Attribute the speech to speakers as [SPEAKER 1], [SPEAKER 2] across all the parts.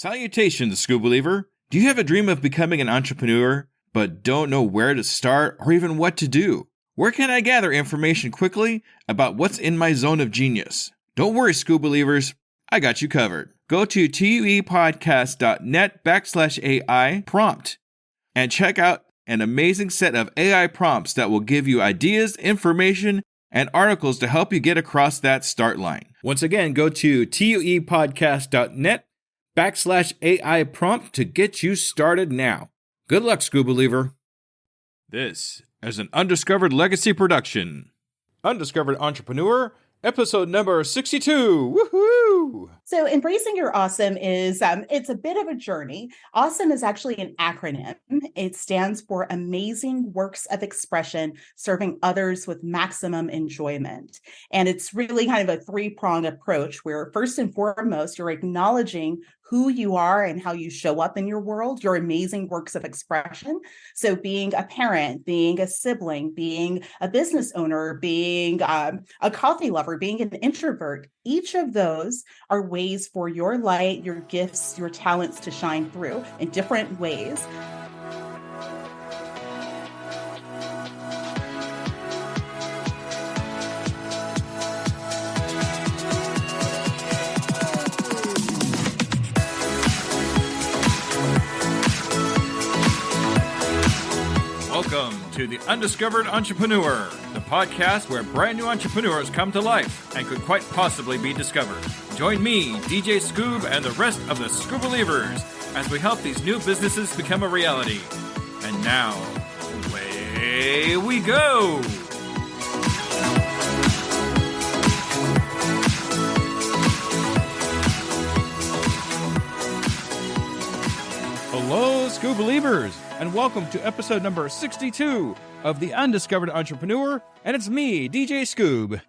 [SPEAKER 1] Salutations, Skoob Believer. Do you have a dream of becoming an entrepreneur, but don't know where to start or even what to do? Where can I gather information quickly about what's in my zone of genius? Don't worry, Skoob Believers. I got you covered. Go to tuepodcast.net/AI prompt and check out an amazing set of AI prompts that will give you ideas, information, and articles to help you get across that start line. Once again, go to tuepodcast.net/AI prompt to get you started now. Good luck, Skoob Believer. This is an Undiscovered Legacy production. Undiscovered Entrepreneur, episode number 62. Woohoo!
[SPEAKER 2] So embracing your awesome is, it's a bit of a journey. Awesome is actually an acronym. It stands for Amazing Works of Expression Serving Others with Maximum Enjoyment. And it's really kind of a three-pronged approach where first and foremost, you're acknowledging who you are and how you show up in your world, your amazing works of expression. So being a parent, being a sibling, being a business owner, being a coffee lover, being an introvert, each of those are ways for your light, your gifts, your talents to shine through in different ways.
[SPEAKER 1] Welcome to the Undiscovered Entrepreneur, the podcast where brand new entrepreneurs come to life and could quite possibly be discovered. Join me, DJ Skoob, and the rest of the Skoob Believers as we help these new businesses become a reality. And now, away we go! Hello, Skoob Believers, and welcome to episode number 62 of the Undiscovered Entrepreneur, and it's me, DJ Skoob,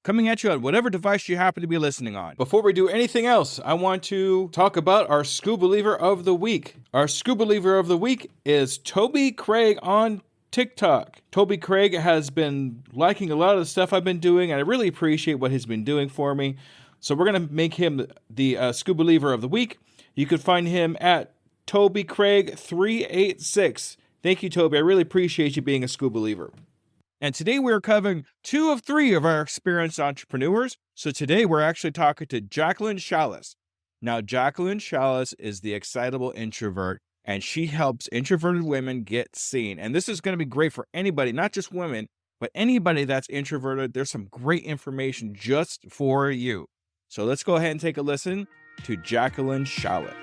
[SPEAKER 1] coming at you on whatever device you happen to be listening on. Before we do anything else, I want to talk about our Skoob Believer of the Week. Our Skoob Believer of the Week is Toby Craig on TikTok. Toby Craig has been liking a lot of the stuff I've been doing, and I really appreciate what he's been doing for me. So we're going to make him the Skoob Believer of the Week. You can find him at Toby Craig 386. Thank you, Toby. I really appreciate you being a Skoob Believer. And today we're covering 2 of 3 of our experienced entrepreneurs. So today we're actually talking to Jacqueline Shaulis. Now, Jacqueline Shaulis is the Excitable Introvert, and she helps introverted women get seen. And this is going to be great for anybody, not just women, but anybody that's introverted. There's some great information just for you. So let's go ahead and take a listen to Jacqueline Shaulis.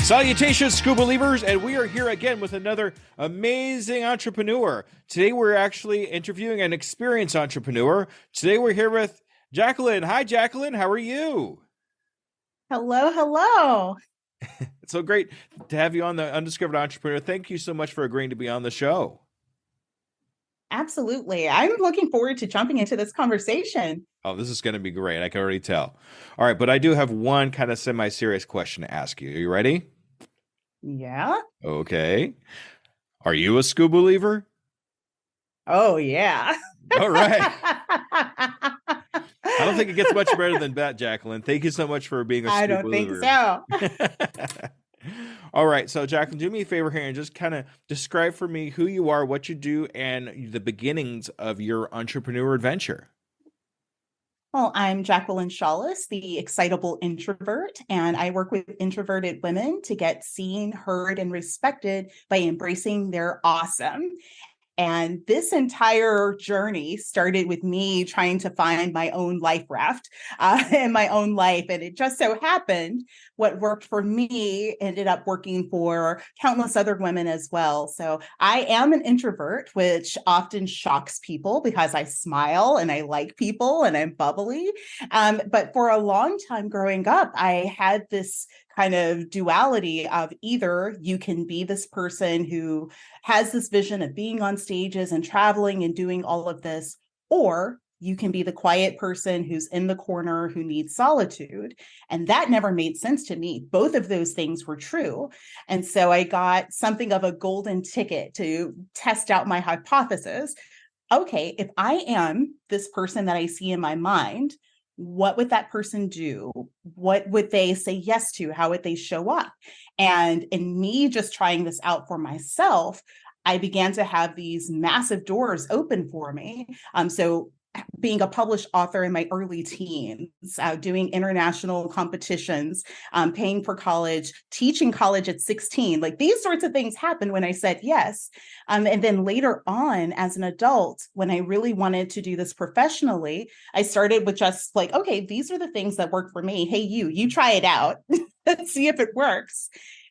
[SPEAKER 1] Salutations, Skoob Believers, and we are here again with another amazing entrepreneur. Today we're actually interviewing an experienced entrepreneur. Today we're here with Jacqueline. Hi, Jacqueline. How are you?
[SPEAKER 2] Hello, hello.
[SPEAKER 1] It's so great to have you on the Undiscovered Entrepreneur. Thank you so much for agreeing to be on the show.
[SPEAKER 2] Absolutely. I'm looking forward to jumping into this conversation.
[SPEAKER 1] Oh, this is going to be great. I can already tell. All right, but I do have one kind of semi-serious question to ask you. Are you ready?
[SPEAKER 2] Yeah.
[SPEAKER 1] Okay. Are you a Skoob Believer?
[SPEAKER 2] Oh, yeah.
[SPEAKER 1] All right. I don't think it gets much better than that, Jacqueline. Thank you so much for being a Skoob Believer.
[SPEAKER 2] I don't think so.
[SPEAKER 1] All right. So, Jacqueline, do me a favor here and just kind of describe for me who you are, what you do, and the beginnings of your entrepreneur adventure.
[SPEAKER 2] Well, I'm Jacqueline Shaulis, the Excitable Introvert, and I work with introverted women to get seen, heard, and respected by embracing their awesome. And this entire journey started with me trying to find my own life raft in my own life. And it just so happened what worked for me ended up working for countless other women as well. So I am an introvert, which often shocks people because I smile and I like people and I'm bubbly. But for a long time growing up, I had this kind of duality of either you can be this person who has this vision of being on stages and traveling and doing all of this, or You can be the quiet person who's in the corner who needs solitude. And that never made sense to me. Both of those things were true. And so I got something of a golden ticket to test out my hypothesis. Okay, if I am this person that I see in my mind, what would that person do? What would they say yes to? How would they show up? And in me just trying this out for myself, I began to have these massive doors open for me. So being a published author in my early teens, doing international competitions, paying for college, teaching college at 16, like these sorts of things happened when I said yes. And then later on, as an adult, when I really wanted to do this professionally, I started with just like, okay, these are the things that work for me. Hey, you try it out. Let's see if it works.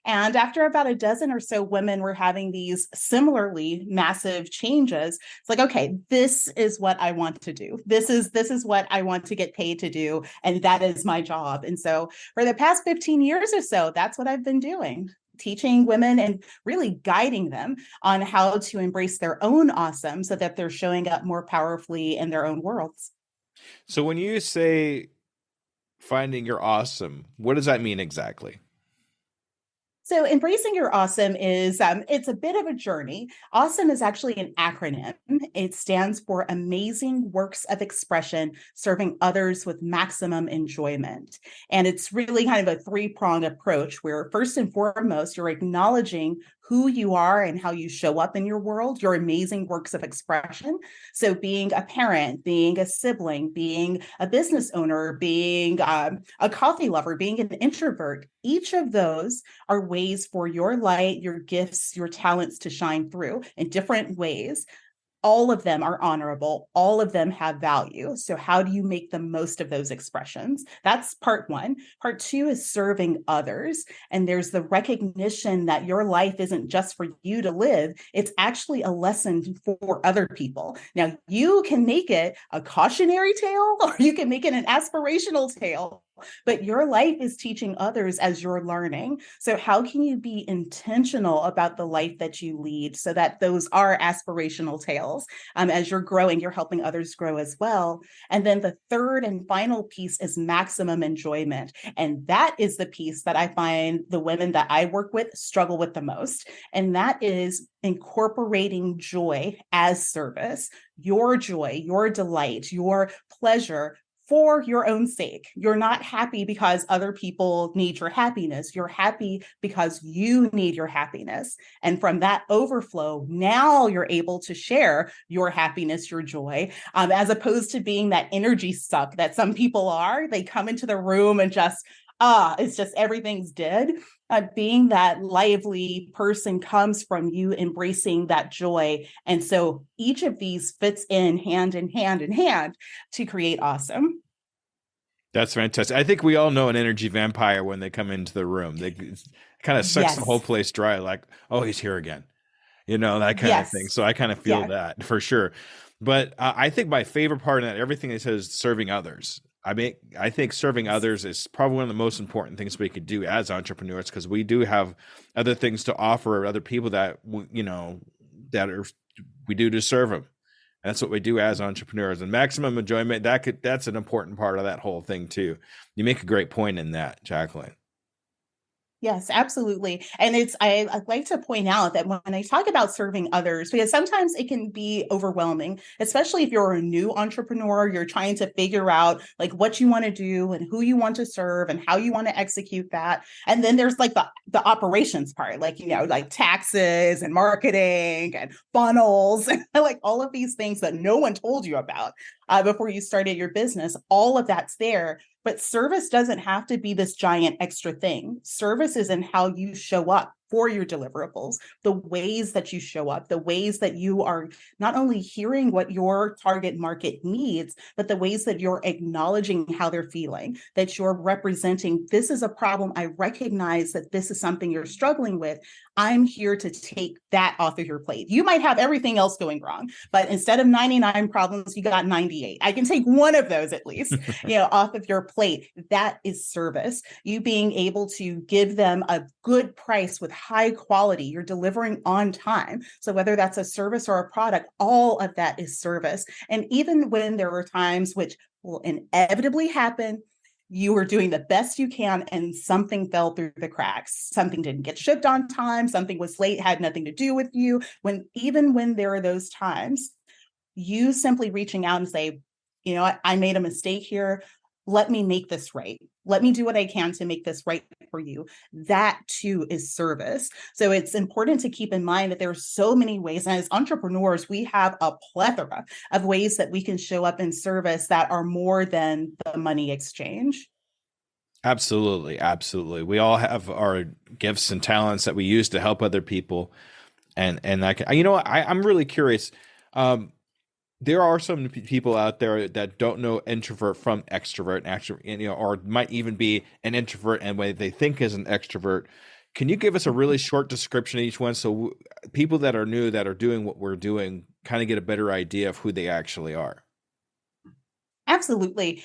[SPEAKER 2] And after about a dozen or so women were having these similarly massive changes, it's like, okay, this is what I want to do. This is what I want to get paid to do. And that is my job. And so for the past 15 years or so, that's what I've been doing. Teaching women and really guiding them on how to embrace their own awesome so that they're showing up more powerfully in their own worlds.
[SPEAKER 1] So when you say finding your awesome, what does that mean exactly?
[SPEAKER 2] So embracing your awesome is, it's a bit of a journey. Awesome is actually an acronym. It stands for Amazing Works of Expression Serving Others with Maximum Enjoyment. And it's really kind of a three-pronged approach where first and foremost, you're acknowledging who you are and how you show up in your world, your amazing works of expression. So being a parent, being a sibling, being a business owner, being a coffee lover, being an introvert, each of those are ways for your light, your gifts, your talents to shine through in different ways. All of them are honorable. All of them have value. So how do you make the most of those expressions? That's part one. Part two is serving others. And there's the recognition that your life isn't just for you to live. It's actually a lesson for other people. Now, you can make it a cautionary tale or you can make it an aspirational tale. But your life is teaching others as you're learning. So how can you be intentional about the life that you lead so that those are aspirational tales? As you're growing, you're helping others grow as well. And then the third and final piece is maximum enjoyment. And that is the piece that I find the women that I work with struggle with the most. And that is incorporating joy as service, your joy, your delight, your pleasure for your own sake. You're not happy because other people need your happiness. You're happy because you need your happiness. And from that overflow, now you're able to share your happiness, your joy, as opposed to being that energy suck that some people are. They come into the room and just, it's just everything's dead. Being that lively person comes from you embracing that joy. And so each of these fits in hand to create awesome.
[SPEAKER 1] That's fantastic. I think we all know an energy vampire when they come into the room. They kind of sucks the whole place dry, like, oh, he's here again. You know, that kind of thing. So I kind of feel that for sure. But I think my favorite part of that, everything they said, is serving others. I mean, I think serving others is probably one of the most important things we could do as entrepreneurs, because we do have other things to offer other people that, you know, we do to serve them. And that's what we do as entrepreneurs. And maximum enjoyment, that's an important part of that whole thing too. You make a great point in that, Jacqueline.
[SPEAKER 2] Yes, absolutely. And I'd like to point out that when I talk about serving others, because sometimes it can be overwhelming, especially if you're a new entrepreneur, you're trying to figure out like what you want to do and who you want to serve and how you want to execute that. And then there's like the operations part, like, you know, like taxes and marketing and funnels and like all of these things that no one told you about before you started your business. All of that's there. But service doesn't have to be this giant extra thing. Service is in how you show up for your deliverables, the ways that you show up, the ways that you are not only hearing what your target market needs, but the ways that you're acknowledging how they're feeling, that you're representing, this is a problem. I recognize that this is something you're struggling with. I'm here to take that off of your plate. You might have everything else going wrong, but instead of 99 problems, you got 98. I can take one of those at least, off of your plate. That is service. You being able to give them a good price with high quality. You're delivering on time. So whether that's a service or a product, all of that is service. And even when there are times which will inevitably happen, you were doing the best you can and something fell through the cracks. Something didn't get shipped on time. Something was late, had nothing to do with you. Even when there are those times, you simply reaching out and say, I made a mistake here. Let me make this right. Let me do what I can to make this right for you. That too is service. So it's important to keep in mind that there are so many ways. And as entrepreneurs, we have a plethora of ways that we can show up in service that are more than the money exchange.
[SPEAKER 1] Absolutely. Absolutely. We all have our gifts and talents that we use to help other people. And I'm really curious. There are some people out there that don't know introvert from extrovert, and actually, or might even be an introvert and what they think is an extrovert. Can you give us a really short description of each one so people that are new, that are doing what we're doing, kind of get a better idea of who they actually are?
[SPEAKER 2] Absolutely.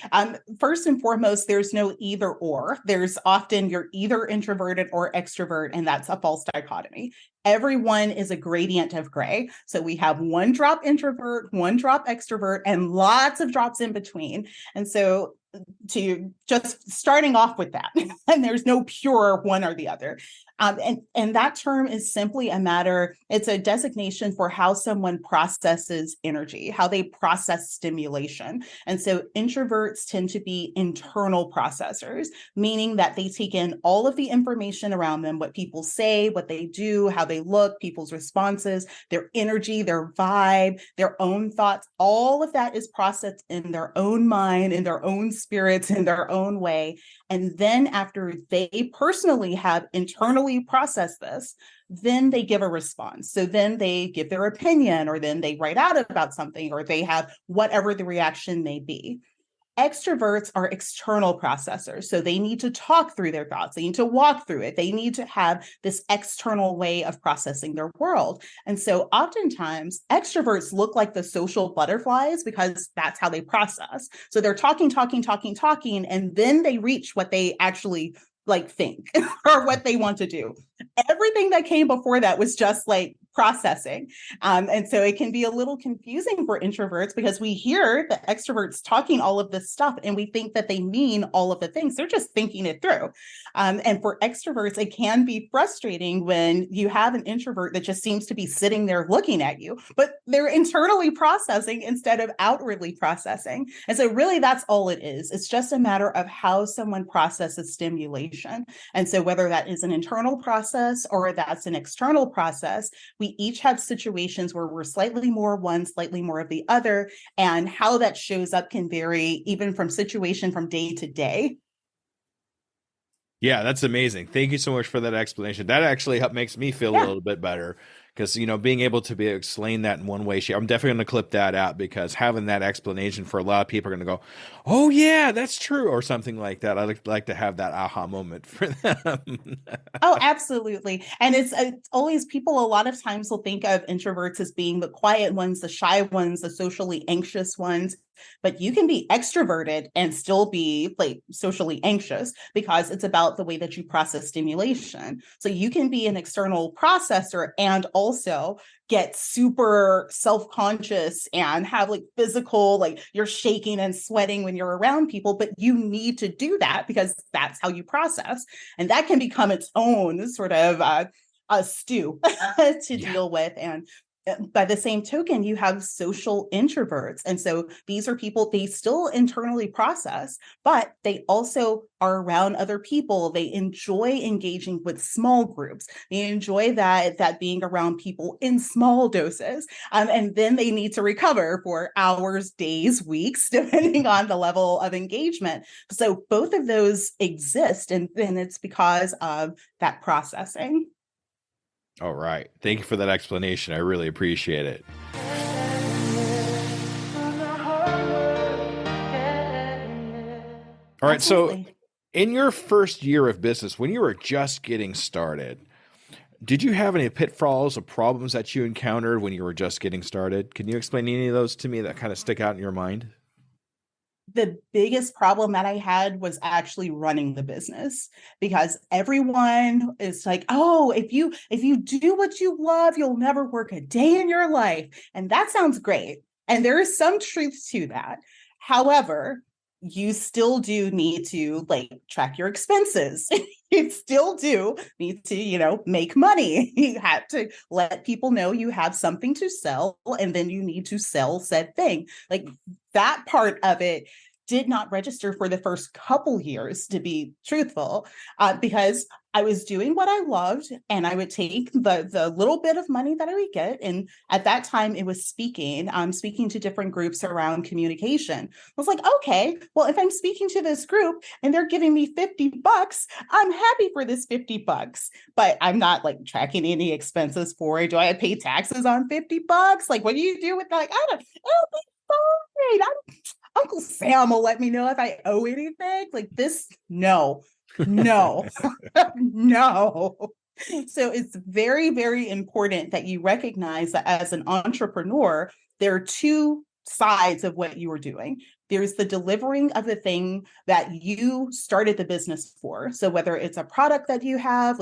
[SPEAKER 2] First and foremost, there's no either or. There's often you're either introverted or extrovert, and that's a false dichotomy. Everyone is a gradient of gray. So we have one drop introvert, one drop extrovert, and lots of drops in between. And so to just starting off with that, and there's no pure one or the other. And that term is simply it's a designation for how someone processes energy, how they process stimulation. And so introverts tend to be internal processors, meaning that they take in all of the information around them, what people say, what they do, how they look, people's responses, their energy, their vibe, their own thoughts. All of that is processed in their own mind, in their own spirits, in their own way. And then after they personally have internally processed this, then they give a response. So then they give their opinion, or then they write out about something, or they have whatever the reaction may be. Extroverts are external processors. So they need to talk through their thoughts. They need to walk through it. They need to have this external way of processing their world. And so oftentimes extroverts look like the social butterflies because that's how they process. So they're talking, and then they reach what they actually think or what they want to do. Everything that came before that was just processing. And so it can be a little confusing for introverts because we hear the extroverts talking all of this stuff and we think that they mean all of the things. They're just thinking it through. And for extroverts, it can be frustrating when you have an introvert that just seems to be sitting there looking at you, but they're internally processing instead of outwardly processing. And so really that's all it is. It's just a matter of how someone processes stimulation. And so whether that is an internal process or that's an external process, we each have situations where we're slightly more one, slightly more of the other, and how that shows up can vary even from day to day.
[SPEAKER 1] Yeah, that's amazing. Thank you so much for that explanation. That actually makes me feel a little bit better because, being able to explain that in one way, I'm definitely going to clip that out because having that explanation for a lot of people are going to go, oh yeah, that's true, or something like that. I'd like to have that aha moment for them.
[SPEAKER 2] Oh, absolutely. And it's always people a lot of times will think of introverts as being the quiet ones, the shy ones, the socially anxious ones. But you can be extroverted and still be socially anxious because it's about the way that you process stimulation. So you can be an external processor and also get super self-conscious and have physical, you're shaking and sweating when you're around people, but you need to do that because that's how you process. And that can become its own sort of a stew to deal with. And by the same token, you have social introverts. And so these are people, they still internally process, but they also are around other people. They enjoy engaging with small groups. They enjoy that being around people in small doses. And then they need to recover for hours, days, weeks, depending on the level of engagement. So both of those exist, and it's because of that processing.
[SPEAKER 1] All right. Thank you for that explanation. I really appreciate it. All right.
[SPEAKER 2] Absolutely.
[SPEAKER 1] So in your first year of business, when you were just getting started, Did you have any pitfalls or problems that you encountered when you were just getting started? Can you explain any of those to me that kind of stick out in your mind?
[SPEAKER 2] The biggest problem that I had was actually running the business, because everyone is like, oh, if you do what you love, you'll never work a day in your life. And that sounds great. And there is some truth to that. However, you still do need to track your expenses. You still do need to, make money. You have to let people know you have something to sell, and then you need to sell said thing. That part of it did not register for the first couple years, to be truthful, because I was doing what I loved, and I would take the little bit of money that I would get. And at that time, it was speaking. I'm speaking to different groups around communication. I was like, okay, well, if I'm speaking to this group and they're giving me $50, I'm happy for this $50, but I'm not tracking any expenses for it. Do I pay taxes on $50? What do you do with I don't think fine. Uncle Sam will let me know if I owe anything this. No, no. So it's very, very important that you recognize that as an entrepreneur, there are two sides of what you are doing. There's the delivering of the thing that you started the business for. So whether it's a product that you have,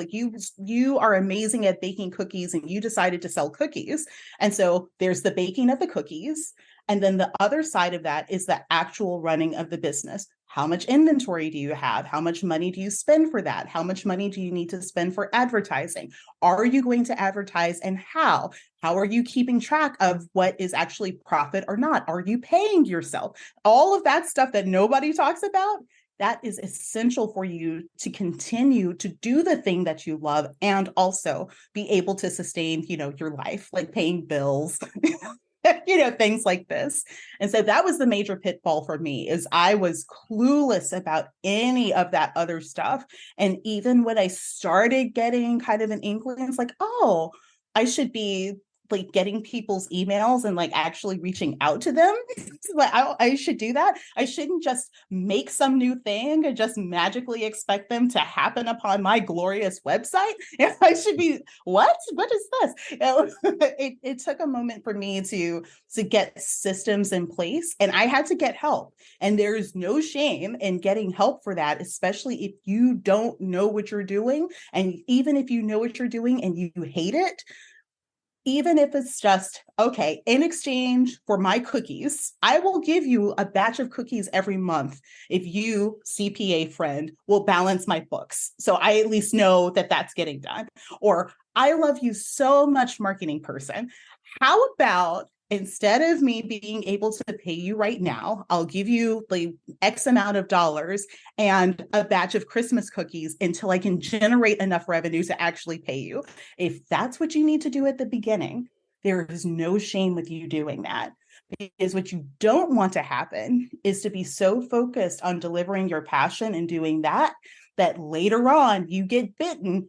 [SPEAKER 2] you are amazing at baking cookies and you decided to sell cookies. And so there's the baking of the cookies. And then the other side of that is the actual running of the business. How much inventory do you have? How much money do you spend for that? How much money do you need to spend for advertising? Are you going to advertise, and how? How are you keeping track of what is actually profit or not? Are you paying yourself? All of that stuff that nobody talks about, that is essential for you to continue to do the thing that you love and also be able to sustain, your life, paying bills. Things like this. And so that was the major pitfall for me, is I was clueless about any of that other stuff. And even when I started getting kind of an inkling, it's oh, I should be getting people's emails and actually reaching out to them. I should do that. I shouldn't just make some new thing and just magically expect them to happen upon my glorious website. I should be, what is this? It took a moment for me to get systems in place, and I had to get help. And there's no shame in getting help for that, especially if you don't know what you're doing. And even if you know what you're doing and you hate it, even if it's just, okay, in exchange for my cookies, I will give you a batch of cookies every month if you, CPA friend, will balance my books. So I at least know that that's getting done. Or I love you so much, marketing person. How about, instead of me being able to pay you right now, I'll give you X amount of dollars and a batch of Christmas cookies until I can generate enough revenue to actually pay you. If that's what you need to do at the beginning, there is no shame with you doing that. Because what you don't want to happen is to be so focused on delivering your passion and doing that later on you get bitten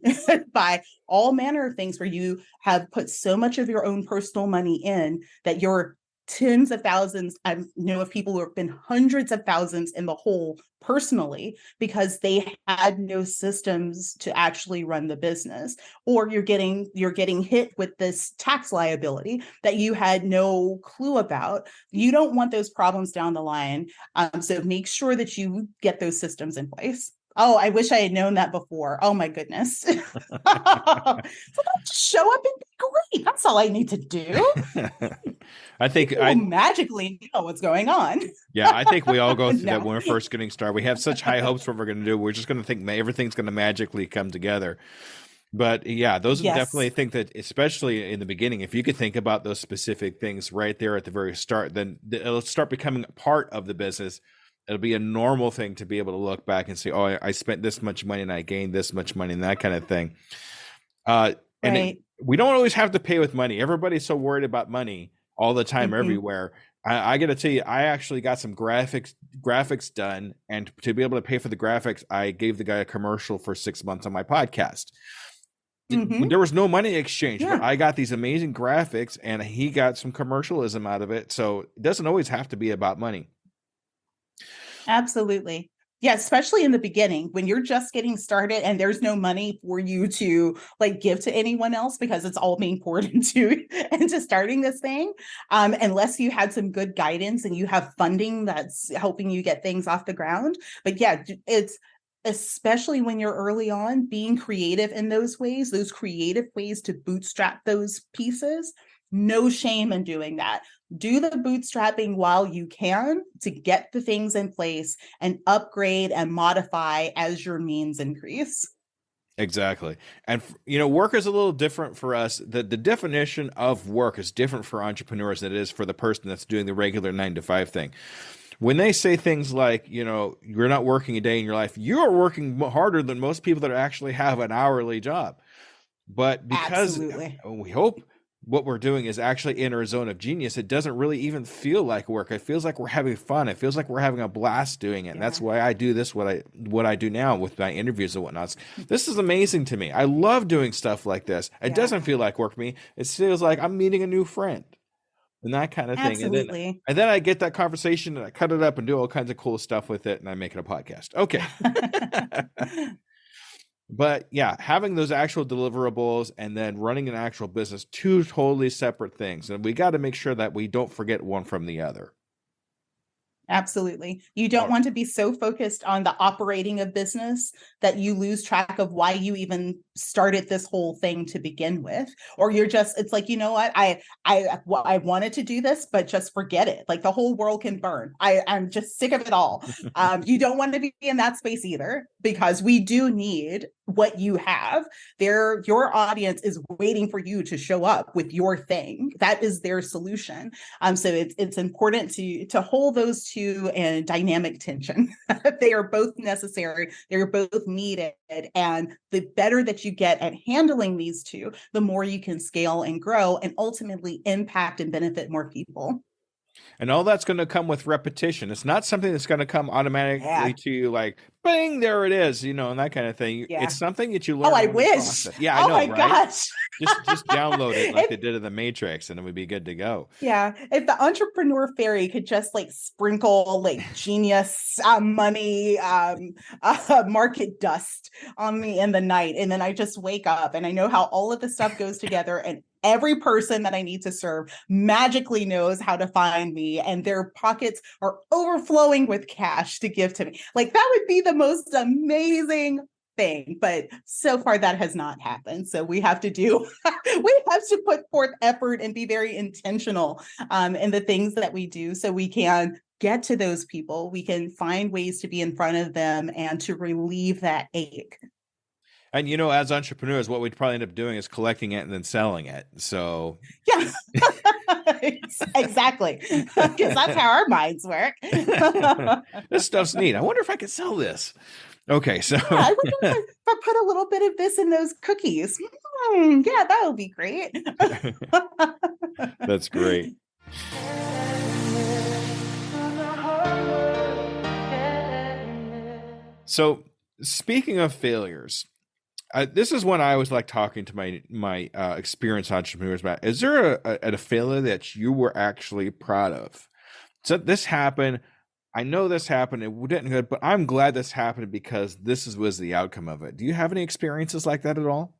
[SPEAKER 2] by all manner of things where you have put so much of your own personal money in that you're tens of thousands. I know of people who have been hundreds of thousands in the hole personally because they had no systems to actually run the business. Or you're getting hit with this tax liability that you had no clue about. You don't want those problems down the line. So make sure that you get those systems in place. Oh, I wish I had known that before. Oh my goodness. So show up and be great. That's all I need to do.
[SPEAKER 1] I think
[SPEAKER 2] I magically know what's going on.
[SPEAKER 1] Yeah, I think we all go through that when we're first getting started. We have such high hopes for what we're going to do. We're just going to think everything's going to magically come together. But yeah, those are definitely think that, especially in the beginning, if you could think about those specific things right there at the very start, then it'll start becoming a part of the business. It'll be a normal thing to be able to look back and say, oh, I spent this much money and I gained this much money and that kind of thing. And we don't always have to pay with money. Everybody's so worried about money all the time, everywhere. I got to tell you, I actually got some graphics done. And to be able to pay for the graphics, I gave the guy a commercial for 6 months on my podcast. There was no money exchange, but I got these amazing graphics and he got some commercialism out of it. So it doesn't always have to be about money.
[SPEAKER 2] Absolutely. Yeah, especially in the beginning when you're just getting started and there's no money for you to like give to anyone else because it's all being poured into starting this thing. Unless you had some good guidance and you have funding that's helping you get things off the ground. But yeah, it's especially when you're early on, being creative in those ways, those creative ways to bootstrap those pieces. No shame in doing that. Do the bootstrapping while you can to get the things in place and upgrade and modify as your means increase.
[SPEAKER 1] Exactly. And, work is a little different for us. The definition of work is different for entrepreneurs than it is for the person that's doing the regular 9 to 5 thing. When they say things like, you're not working a day in your life, you're working harder than most people that actually have an hourly job. But because we hope what we're doing is actually in our zone of genius, it doesn't really even feel like work. It feels like we're having fun. It feels like we're having a blast doing it. And that's why I do this, what I do now with my interviews and whatnot. This is amazing to me. I love doing stuff like this. It doesn't feel like work to me. It feels like I'm meeting a new friend and that kind of thing.
[SPEAKER 2] Absolutely.
[SPEAKER 1] And then I get that conversation and I cut it up and do all kinds of cool stuff with it and I make it a podcast. Okay. But yeah, having those actual deliverables and then running an actual business, two totally separate things. And we got to make sure that we don't forget one from the other.
[SPEAKER 2] Absolutely. You don't want to be so focused on the operating of business that you lose track of why you even started this whole thing to begin with. Or you're just, it's like, you know what, I wanted to do this, but just forget it. Like the whole world can burn. I'm just sick of it all. You don't want to be in that space either, because we do need what you have. Your audience is waiting for you to show up with your thing. That is their solution. So it's important to hold those two in dynamic tension. They are both necessary. They're both needed. And the better that you get at handling these two, the more you can scale and grow and ultimately impact and benefit more people.
[SPEAKER 1] And all that's going to come with repetition. It's not something that's going to come automatically to you like, bang, there it is, and that kind of thing. Yeah. It's something that you learn.
[SPEAKER 2] Oh, I wish.
[SPEAKER 1] Yeah, I know,
[SPEAKER 2] my
[SPEAKER 1] right?
[SPEAKER 2] Gosh.
[SPEAKER 1] Just download it like they did in the Matrix and it would be good to go.
[SPEAKER 2] Yeah. If the entrepreneur fairy could just like sprinkle like genius money, market dust on me in the night. And then I just wake up and I know how all of the stuff goes together and every person that I need to serve magically knows how to find me and their pockets are overflowing with cash to give to me. Like that would be the most amazing thing. But so far that has not happened. So we have to put forth effort and be very intentional in the things that we do so we can get to those people. We can find ways to be in front of them and to relieve that ache.
[SPEAKER 1] And, as entrepreneurs, what we'd probably end up doing is collecting it and then selling it. So,
[SPEAKER 2] yeah, exactly. Because that's how our minds work.
[SPEAKER 1] This stuff's neat. I wonder if I could sell this. Okay. So,
[SPEAKER 2] I wonder if I put a little bit of this in those cookies. Yeah, that would be great.
[SPEAKER 1] That's great. So, speaking of failures, this is one I always like talking to my experienced entrepreneurs about. Is there a failure that you were actually proud of? So this happened. I know this happened. It didn't good, but I'm glad this happened because this was the outcome of it. Do you have any experiences like that at all?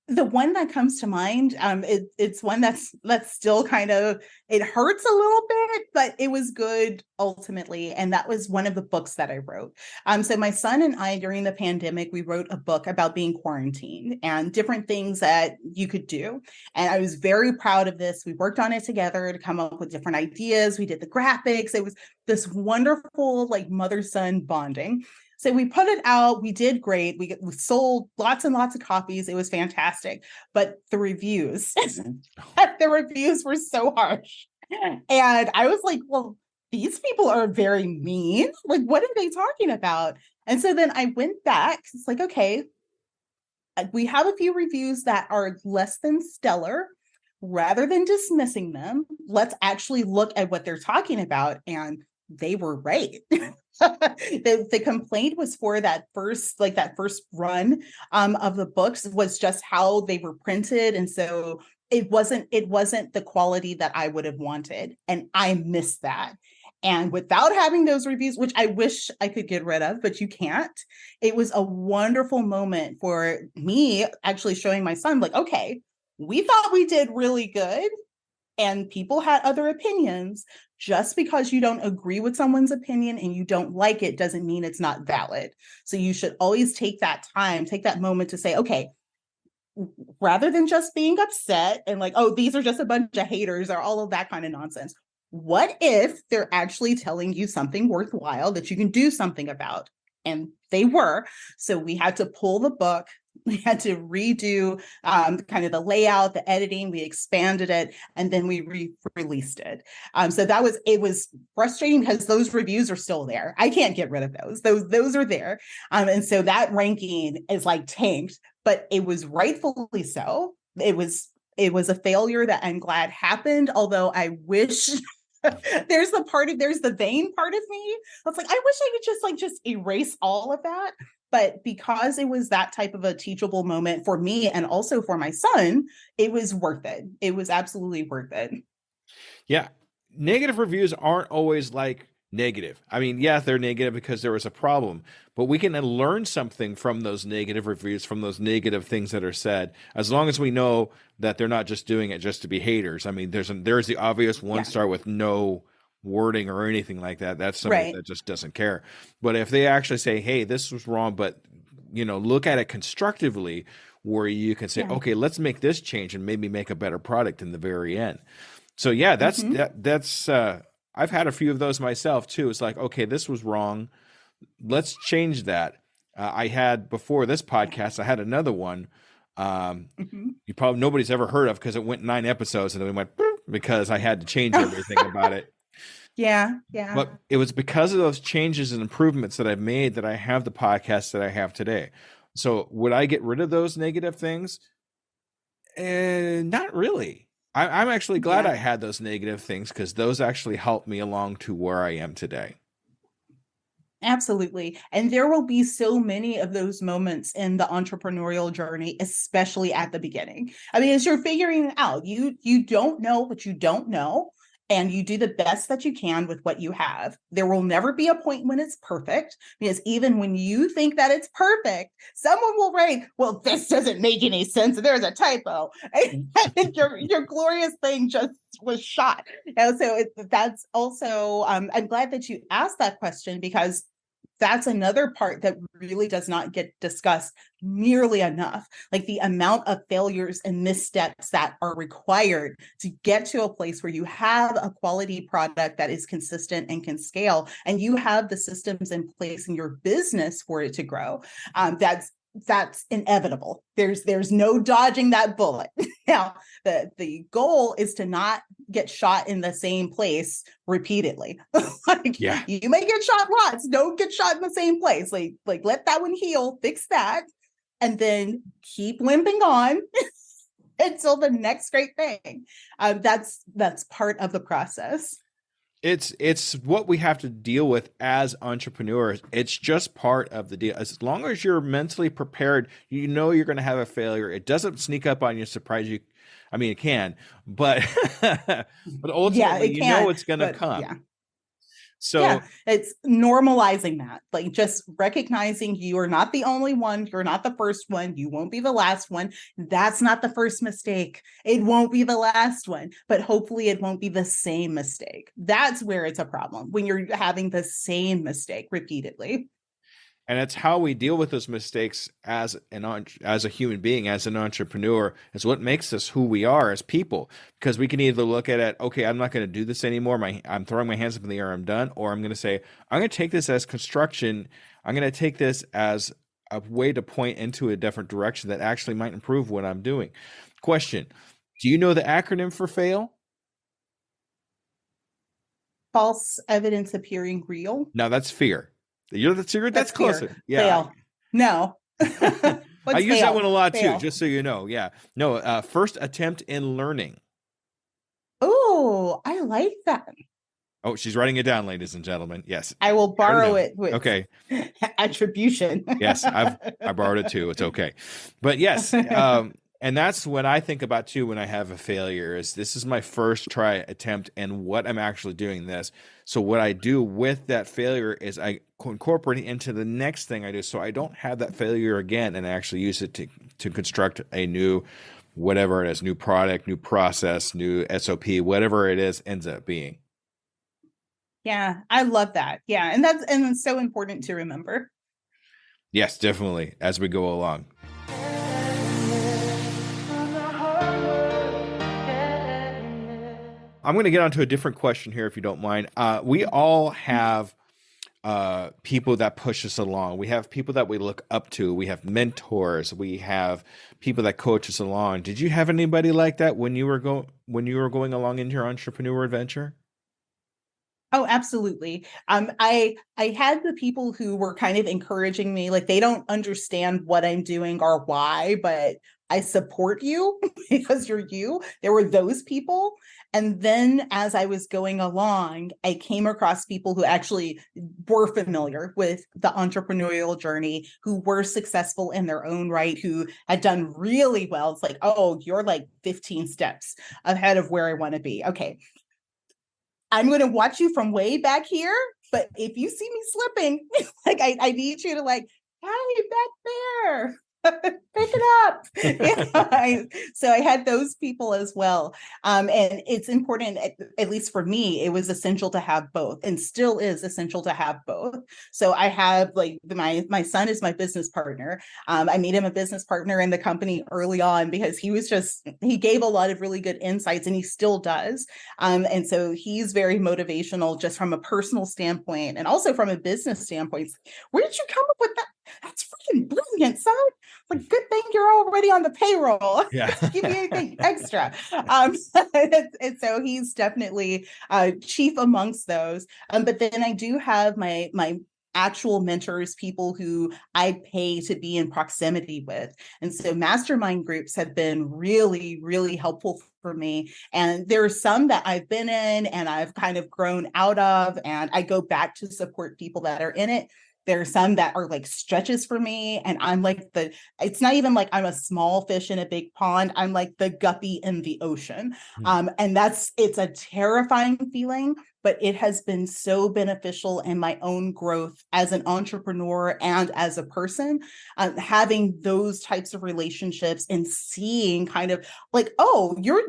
[SPEAKER 2] The one that comes to mind, it's one that's still kind of, it hurts a little bit, but it was good ultimately. And that was one of the books that I wrote. So my son and I, during the pandemic, we wrote a book about being quarantined and different things that you could do. And I was very proud of this. We worked on it together to come up with different ideas. We did the graphics. It was this wonderful, like mother-son bonding. So we put it out. We did great. We sold lots and lots of copies. It was fantastic. But the reviews, the reviews were so harsh. And I was like, well, these people are very mean. Like, what are they talking about? And so then I went back. It's like, okay, we have a few reviews that are less than stellar. Rather than dismissing them, let's actually look at what they're talking about. And they were right. The complaint was for that first run of the books was just how they were printed. And so it wasn't the quality that I would have wanted. And I missed that. And without having those reviews, which I wish I could get rid of, but you can't, it was a wonderful moment for me actually showing my son, like, okay, we thought we did really good and people had other opinions. Just because you don't agree with someone's opinion and you don't like it doesn't mean it's not valid. So you should always take that time, take that moment to say, okay, rather than just being upset and like, oh, these are just a bunch of haters or all of that kind of nonsense. What if they're actually telling you something worthwhile that you can do something about? And they were. So we had to pull the book. We had to redo kind of the layout, the editing. We expanded it, and then we released it. So it was frustrating because those reviews are still there. I can't get rid of those. Those are there. And so that ranking is like tanked, but it was rightfully so. It was a failure that I'm glad happened, although I wish there's the vain part of me that's like, I wish I could just erase all of that. But because it was that type of a teachable moment for me and also for my son, it was worth it. It was absolutely worth it.
[SPEAKER 1] Yeah. Negative reviews aren't always like negative. I mean, yeah, they're negative because there was a problem, but we can learn something from those negative reviews, from those negative things that are said, as long as we know that they're not just doing it just to be haters. I mean, there's the obvious one star with no wording or anything like that. That's somebody that just doesn't care. But if they actually say, hey, this was wrong, but look at it constructively, where you can say, okay, let's make this change and maybe make a better product in the very end. So yeah, that's I've had a few of those myself too. It's like, okay, this was wrong. Let's change that. I had before this podcast, I had another one. You probably nobody's ever heard of because it went 9 episodes and then we went because I had to change everything about it.
[SPEAKER 2] Yeah.
[SPEAKER 1] But it was because of those changes and improvements that I've made that I have the podcast that I have today. So would I get rid of those negative things? Not really. I'm actually glad I had those negative things because those actually helped me along to where I am today.
[SPEAKER 2] Absolutely. And there will be so many of those moments in the entrepreneurial journey, especially at the beginning. I mean, as you're figuring it out, you don't know what you don't know, and you do the best that you can with what you have. There will never be a point when it's perfect, because even when you think that it's perfect, someone will write, well, this doesn't make any sense. There's a typo. And your glorious thing just was shot. And so that's also, I'm glad that you asked that question, because that's another part that really does not get discussed nearly enough. Like the amount of failures and missteps that are required to get to a place where you have a quality product that is consistent and can scale, and you have the systems in place in your business for it to grow. That's inevitable. There's no dodging that bullet. Now, the goal is to not get shot in the same place repeatedly. You may get shot lots. Don't get shot in the same place. Like let that one heal, fix that, and then keep limping on until the next great thing. That's part of the process.
[SPEAKER 1] It's what we have to deal with as entrepreneurs. It's just part of the deal. As long as you're mentally prepared, you're going to have a failure. It doesn't sneak up on you, surprise you. I mean, it can, but ultimately, it's going to come.
[SPEAKER 2] Yeah.
[SPEAKER 1] So
[SPEAKER 2] it's normalizing that, like just recognizing you are not the only one. You're not the first one. You won't be the last one. That's not the first mistake. It won't be the last one, but hopefully it won't be the same mistake. That's where it's a problem, when you're having the same mistake repeatedly.
[SPEAKER 1] And it's how we deal with those mistakes as a human being, as an entrepreneur, is what makes us who we are as people. Because we can either look at it, okay, I'm not going to do this anymore. I'm throwing my hands up in the air, I'm done. Or I'm going to say, I'm going to take this as construction. I'm going to take this as a way to point into a different direction that actually might improve what I'm doing. Question: do you know the acronym for FAIL?
[SPEAKER 2] False evidence appearing real.
[SPEAKER 1] No, that's fear. That's closer.
[SPEAKER 2] Fear.
[SPEAKER 1] Yeah.
[SPEAKER 2] Fail. No.
[SPEAKER 1] I use that one a lot too, just so you know. Yeah. No, first attempt in learning.
[SPEAKER 2] Oh, I like that.
[SPEAKER 1] Oh, she's writing it down, ladies and gentlemen. Yes.
[SPEAKER 2] I will borrow it with attribution.
[SPEAKER 1] Yes, I borrowed it too. It's okay. But yes, and And that's what I think about too when I have a failure is this is my first try attempt and what I'm actually doing this. So what I do with that failure is I incorporate it into the next thing I do so I don't have that failure again and I actually use it to construct a new whatever it is, new product, new process, new SOP, whatever it is ends up being.
[SPEAKER 2] Yeah, I love that. Yeah, and it's so important to remember.
[SPEAKER 1] Yes, definitely as we go along. I'm going to get onto a different question here, if you don't mind. We all have people that push us along. We have people that we look up to. We have mentors. We have people that coach us along. Did you have anybody like that when you were going along in your entrepreneur adventure?
[SPEAKER 2] Oh, absolutely. I had the people who were kind of encouraging me, like they don't understand what I'm doing or why, but I support you because you're you. There were those people. And then as I was going along, I came across people who actually were familiar with the entrepreneurial journey, who were successful in their own right, who had done really well. It's like, oh, you're like 15 steps ahead of where I want to be. Okay, I'm going to watch you from way back here, but if you see me slipping, like I need you to like, hey, back there, pick it up. So I had those people as well. And it's important, at least for me, it was essential to have both and still is essential to have both. So I have like my son is my business partner. I made him a business partner in the company early on because he gave a lot of really good insights and he still does. And so he's very motivational just from a personal standpoint and also from a business standpoint. Where did you come up with that? That's freaking brilliant, son. Like, good thing you're already on the payroll.
[SPEAKER 1] Yeah.
[SPEAKER 2] Give me anything extra. And so he's definitely chief amongst those. But then I do have my actual mentors, people who I pay to be in proximity with. And so mastermind groups have been really, really helpful for me. And there are some that I've been in and I've kind of grown out of, and I go back to support people that are in it. There are some that are like stretches for me. And I'm like it's not even like I'm a small fish in a big pond. I'm like the guppy in the ocean. And it's a terrifying feeling, but it has been so beneficial in my own growth as an entrepreneur and as a person, having those types of relationships and seeing kind of like, oh, you're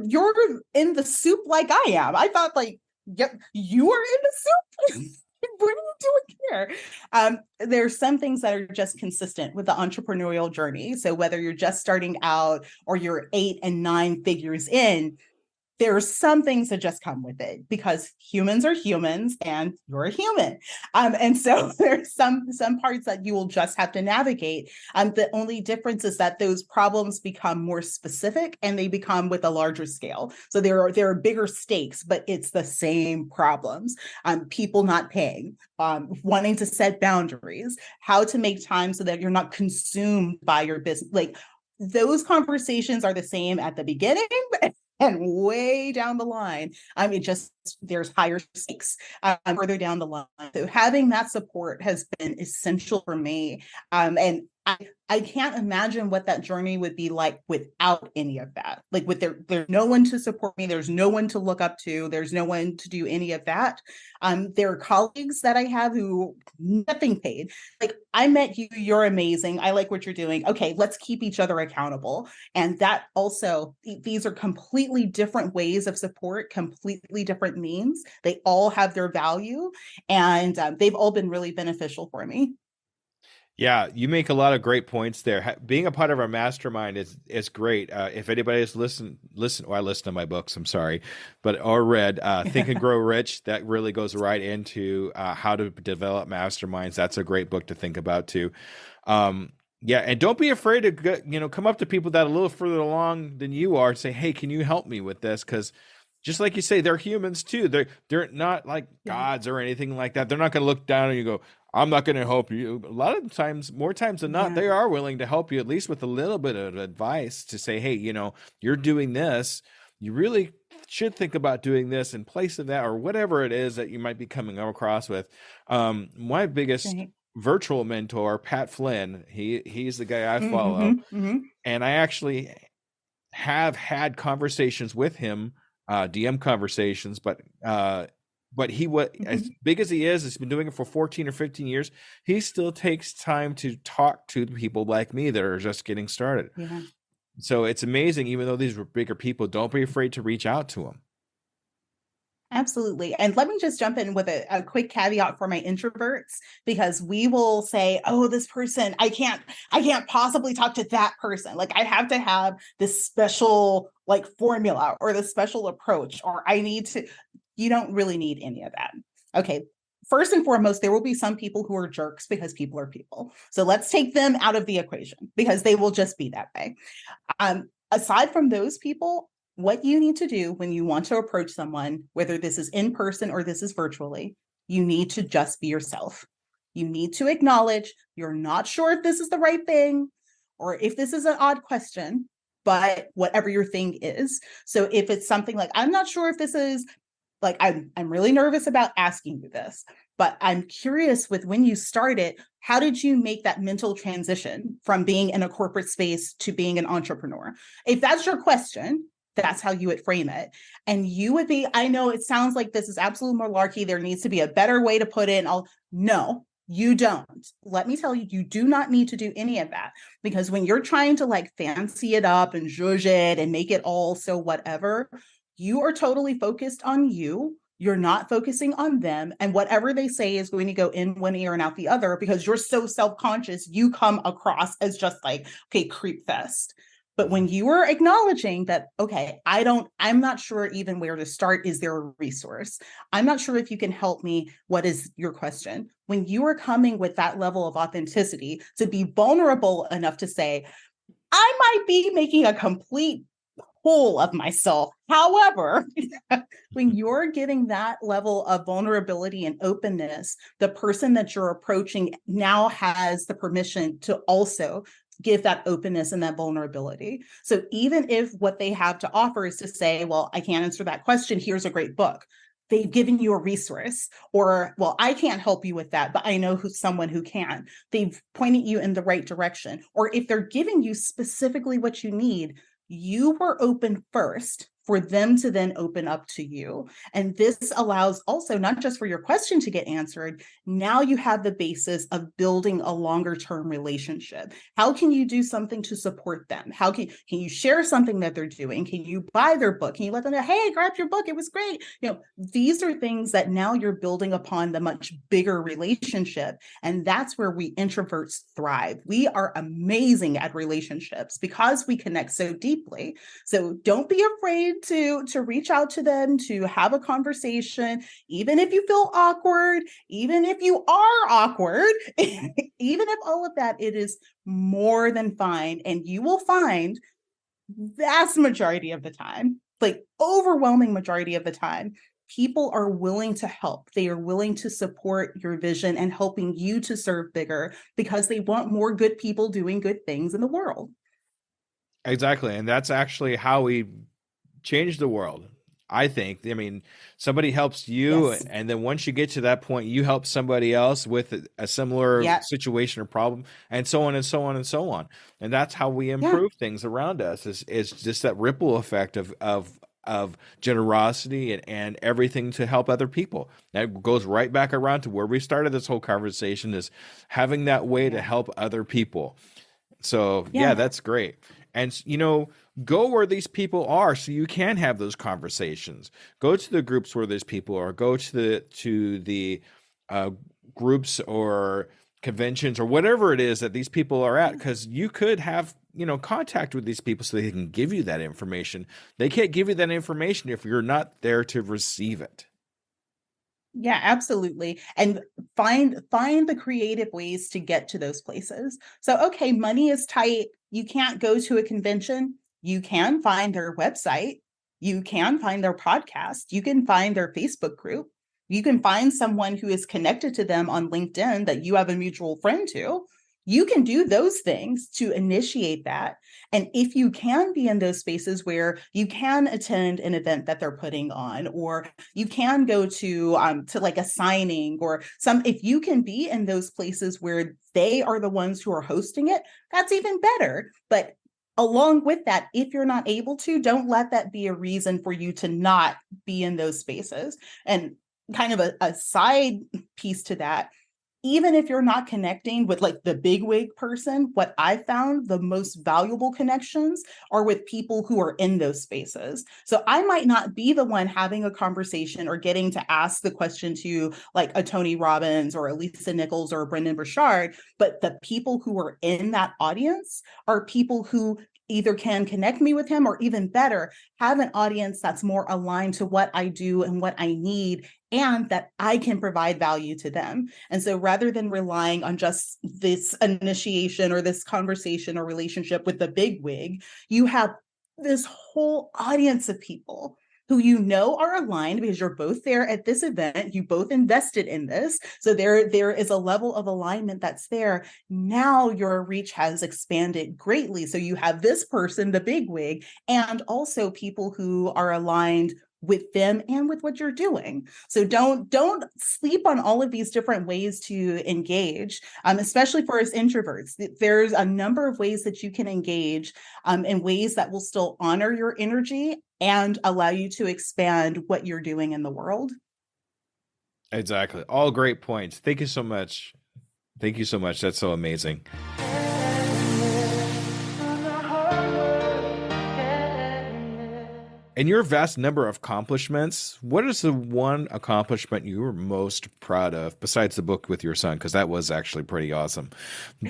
[SPEAKER 2] in the soup like I am. I thought like, yep, you are in the soup. What are you doing here? There's some things that are just consistent with the entrepreneurial journey. So whether you're just starting out or you're 8 and 9 figures in, there are some things that just come with it because humans are humans and you're a human. And so there's some parts that you will just have to navigate. The only difference is that those problems become more specific and they become with a larger scale. So there are bigger stakes, but it's the same problems. People not paying, wanting to set boundaries, how to make time so that you're not consumed by your business. Like those conversations are the same at the beginning, and way down the line, I mean, just there's higher stakes further down the line. So having that support has been essential for me. And I can't imagine what that journey would be like without any of that. Like there's no one to support me. There's no one to look up to. There's no one to do any of that. There are colleagues that I have who nothing paid. Like, I met you, you're amazing. I like what you're doing. Okay, let's keep each other accountable. And that also, these are completely different ways of support, completely different means. They all have their value, and they've all been really beneficial for me.
[SPEAKER 1] Yeah, you make a lot of great points there. Being a part of our mastermind is great. If anybody's listened, I listen to my books. I'm sorry, or read Think and Grow Rich. That really goes right into how to develop masterminds. That's a great book to think about too. Yeah, and don't be afraid to come up to people that are a little further along than you are and say, "Hey, can you help me with this?" Because just like you say, they're humans too. They're not like gods or anything like that. They're not going to look down and you go, I'm not going to help you. A lot of times, more times than not, they are willing to help you, at least with a little bit of advice to say, hey, you're doing this. You really should think about doing this in place of that, or whatever it is that you might be coming across with. My biggest virtual mentor, Pat Flynn, he's the guy I follow. And I actually have had conversations with him, DM conversations, but he was as big as he is, he's been doing it for 14 or 15 years. He still takes time to talk to people like me that are just getting started.
[SPEAKER 2] Yeah.
[SPEAKER 1] So it's amazing, even though these were bigger people, don't be afraid to reach out to them.
[SPEAKER 2] Absolutely. And let me just jump in with a quick caveat for my introverts, because we will say, oh, this person, I can't possibly talk to that person. Like I have to have this special like formula or the special approach, or you don't really need any of that. Okay. First and foremost, there will be some people who are jerks because people are people. So let's take them out of the equation because they will just be that way. Aside from those people, what you need to do when you want to approach someone, whether this is in person or this is virtually, you need to just be yourself. You need to acknowledge you're not sure if this is the right thing or if this is an odd question, but whatever your thing is. So if it's something like, I'm not sure if this is like, I'm really nervous about asking you this, but I'm curious with when you started, how did you make that mental transition from being in a corporate space to being an entrepreneur? If that's your question, that's how you would frame it. And you would be, I know it sounds like this is absolute malarkey. There needs to be a better way to put it. No, you don't. Let me tell you, you do not need to do any of that, because when you're trying to like fancy it up and zhuzh it and make it all so whatever, you are totally focused on you. You're not focusing on them. And whatever they say is going to go in one ear and out the other, because you're so self-conscious, you come across as just like, okay, creep fest. But when you are acknowledging that, okay, I'm not sure even where to start. Is there a resource? I'm not sure if you can help me. What is your question? When you are coming with that level of authenticity to be vulnerable enough to say, I might be making a complete fool of myself. However, when you're getting that level of vulnerability and openness, the person that you're approaching now has the permission to also give that openness and that vulnerability. So even if what they have to offer is to say, well, I can't answer that question, here's a great book, they've given you a resource. Or, well, I can't help you with that, but I know someone who can. They've pointed you in the right direction. Or if they're giving you specifically what you need, you were open first for them to then open up to you. And this allows also not just for your question to get answered, now you have the basis of building a longer term relationship. How can you do something to support them? How can you share something that they're doing? Can you buy their book? Can you let them know, hey, grab your book, it was great. These are things that now you're building upon the much bigger relationship. And that's where we introverts thrive. We are amazing at relationships because we connect so deeply. So don't be afraid to reach out to them, to have a conversation, even if you feel awkward, even if you are awkward, even if all of that, it is more than fine. And you will find vast majority of the time, like overwhelming majority of the time, people are willing to help. They are willing to support your vision and helping you to serve bigger because they want more good people doing good things in the world.
[SPEAKER 1] Exactly. And that's actually how we change the world. I think, somebody helps you. Yes. And then once you get to that point, you help somebody else with a similar situation or problem, and so on and so on and so on. And that's how we improve things around us is just that ripple effect of generosity and everything to help other people. That goes right back around to where we started this whole conversation, is having that way to help other people. So that's great. And, go where these people are so you can have those conversations. Go to the groups where these people are. Go to the groups or conventions or whatever it is that these people are at, because you could have, contact with these people so they can give you that information. They can't give you that information if you're not there to receive it.
[SPEAKER 2] Yeah, absolutely. And find the creative ways to get to those places. So, okay, money is tight. You can't go to a convention. You can find their website. You can find their podcast. You can find their Facebook group. You can find someone who is connected to them on LinkedIn that you have a mutual friend to. You can do those things to initiate that. And if you can be in those spaces where you can attend an event that they're putting on, or you can go to like a signing or if you can be in those places where they are the ones who are hosting it, that's even better. But along with that, if you're not able to, don't let that be a reason for you to not be in those spaces. And kind of a side piece to that, even if you're not connecting with like the bigwig person, what I found the most valuable connections are with people who are in those spaces. So I might not be the one having a conversation or getting to ask the question to like a Tony Robbins or a Lisa Nichols or a Brendan Burchard, but the people who are in that audience are people who either can connect me with him or even better, have an audience that's more aligned to what I do and what I need, and that I can provide value to them. And so rather than relying on just this initiation or this conversation or relationship with the big wig, you have this whole audience of people who you know are aligned because you're both there at this event, you both invested in this. So there is a level of alignment that's there. Now your reach has expanded greatly. So you have this person, the big wig, and also people who are aligned with them and with what you're doing. So don't sleep on all of these different ways to engage, especially for us introverts. There's a number of ways that you can engage in ways that will still honor your energy and allow you to expand what you're doing in the world.
[SPEAKER 1] Exactly. All great points. Thank you so much. Thank you so much. That's so amazing. In your vast number of accomplishments, what is the one accomplishment you were most proud of besides the book with your son? Because that was actually pretty awesome.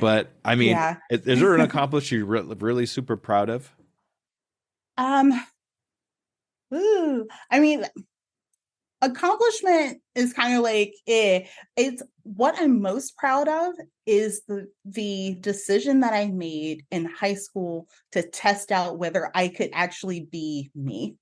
[SPEAKER 1] But I mean,
[SPEAKER 2] Yeah.
[SPEAKER 1] is there an accomplishment you're really super proud of?
[SPEAKER 2] I mean, accomplishment is kind of like it's what I'm most proud of is the decision that I made in high school to test out whether I could actually be me.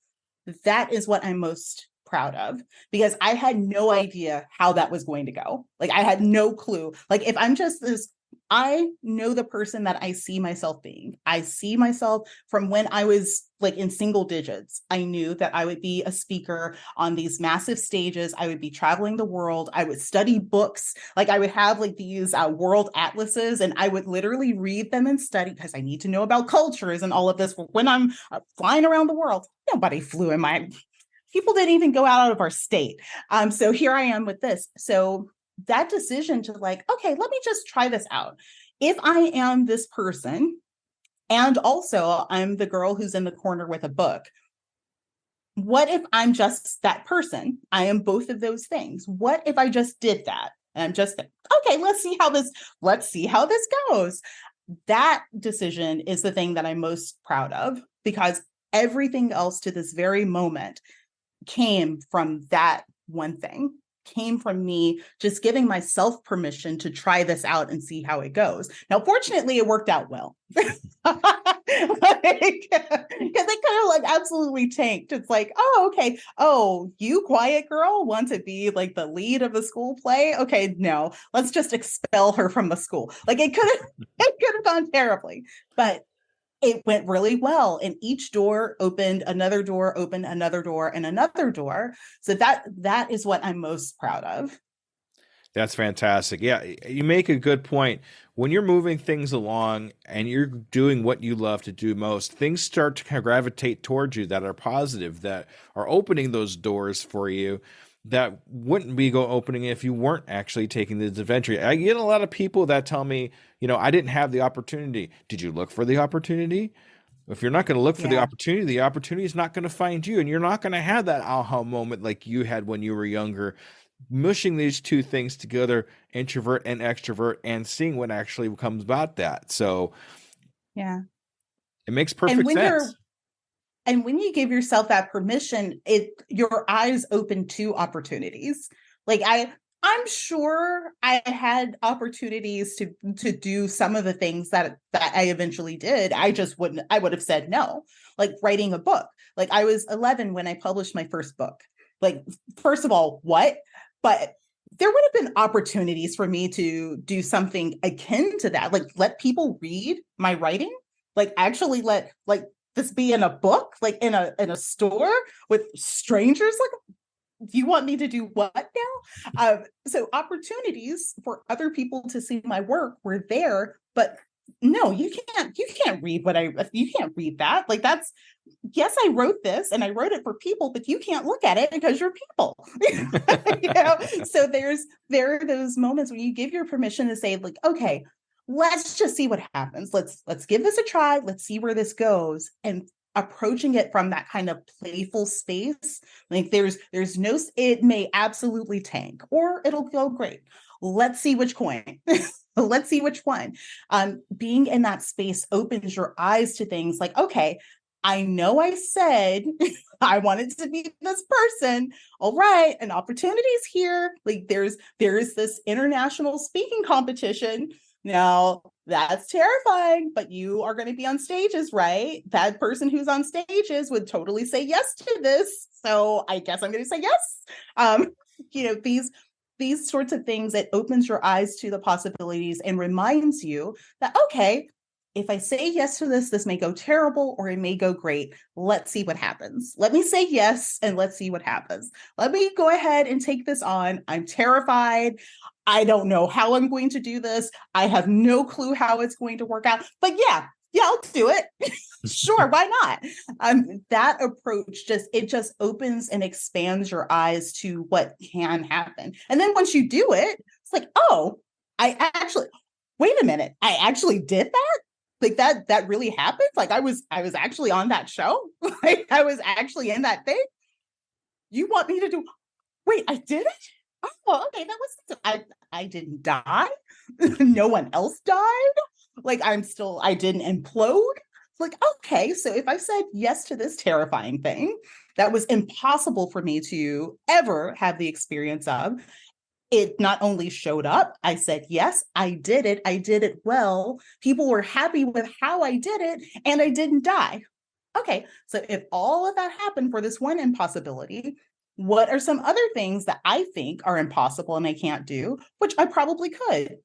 [SPEAKER 2] That is what I'm most proud of, because I had no idea how that was going to go. Like I had no clue. Like if I'm just this, I know the person that I see myself being. I see myself from when I was like in single digits. I knew that I would be a speaker on these massive stages. I would be traveling the world. I would study books. Like I would have like these world atlases, and I would literally read them and study because I need to know about cultures and all of this. When I'm flying around the world, nobody flew in my, people didn't even go out of our state. So here I am with this. So that decision to like, okay, let me just try this out. If I am this person, and also I'm the girl who's in the corner with a book, what if I'm just that person? I am both of those things. What if I just did that? And I'm just, okay, let's see how this goes. That decision is the thing that I'm most proud of, because everything else to this very moment came from that one thing, came from me just giving myself permission to try this out and see how it goes. Now, fortunately, it worked out well. Because it kind of like absolutely tanked. It's like, oh, okay. Oh, you quiet girl want to be like the lead of the school play? Okay, no, let's just expel her from the school. Like it could have gone terribly, but it went really well, and each door opened another door, opened another door, and another door. So that is what I'm most proud of.
[SPEAKER 1] That's fantastic. Yeah, you make a good point. When you're moving things along and you're doing what you love to do most, things start to kind of gravitate towards you that are positive, that are opening those doors for you that wouldn't be opening if you weren't actually taking this adventure. I get a lot of people that tell me, I didn't have the opportunity. Did you look for the opportunity? If you're not going to look for the opportunity is not going to find you, and you're not going to have that aha moment like you had when you were younger. Mushing these two things together, introvert and extrovert, and seeing what actually comes about that. So
[SPEAKER 2] yeah,
[SPEAKER 1] it makes perfect sense.
[SPEAKER 2] And when you give yourself that permission, your eyes open to opportunities. Like I'm sure I had opportunities to do some of the things that I eventually did. I would have said no. Like writing a book. Like I was 11 when I published my first book. Like, first of all, what? But there would have been opportunities for me to do something akin to that. Like let people read my writing. Like actually let like this be in a book, like in a store with strangers. Like, do you want me to do what now? So opportunities for other people to see my work were there, but no, you can't read you can't read that. Like that's, yes, I wrote this and I wrote it for people, but you can't look at it because you're people. So there are those moments where you give your permission to say, like, okay, let's just see what happens. Let's give this a try. Let's see where this goes. And approaching it from that kind of playful space, like there's no, it may absolutely tank or it'll go great. Let's see which coin. Let's see which one. Being in that space opens your eyes to things like, okay, I know I said I wanted to be this person. All right, an opportunity's here. Like there's this international speaking competition. Now that's terrifying, but you are going to be on stages, right? That person who's on stages would totally say yes to this. So I guess I'm going to say yes. Um, these sorts of things, it opens your eyes to the possibilities and reminds you that, okay, if I say yes to this, this may go terrible or it may go great. Let's see what happens. Let me say yes and let's see what happens. Let me go ahead and take this on. I'm terrified. I don't know how I'm going to do this. I have no clue how it's going to work out. But yeah, I'll do it. Sure, why not? That approach just opens and expands your eyes to what can happen. And then once you do it, it's like, oh, wait a minute, I actually did that? Like that really happened? Like I was actually on that show? Like I was actually in that thing? You want me to do, wait, I did it? Oh, okay, that was, I didn't die. No one else died. Like I didn't implode. Like, okay, so if I said yes to this terrifying thing that was impossible for me to ever have the experience of, it not only showed up, I said yes, I did it well. People were happy with how I did it, and I didn't die. Okay, so if all of that happened for this one impossibility, what are some other things that I think are impossible and I can't do, which I probably could?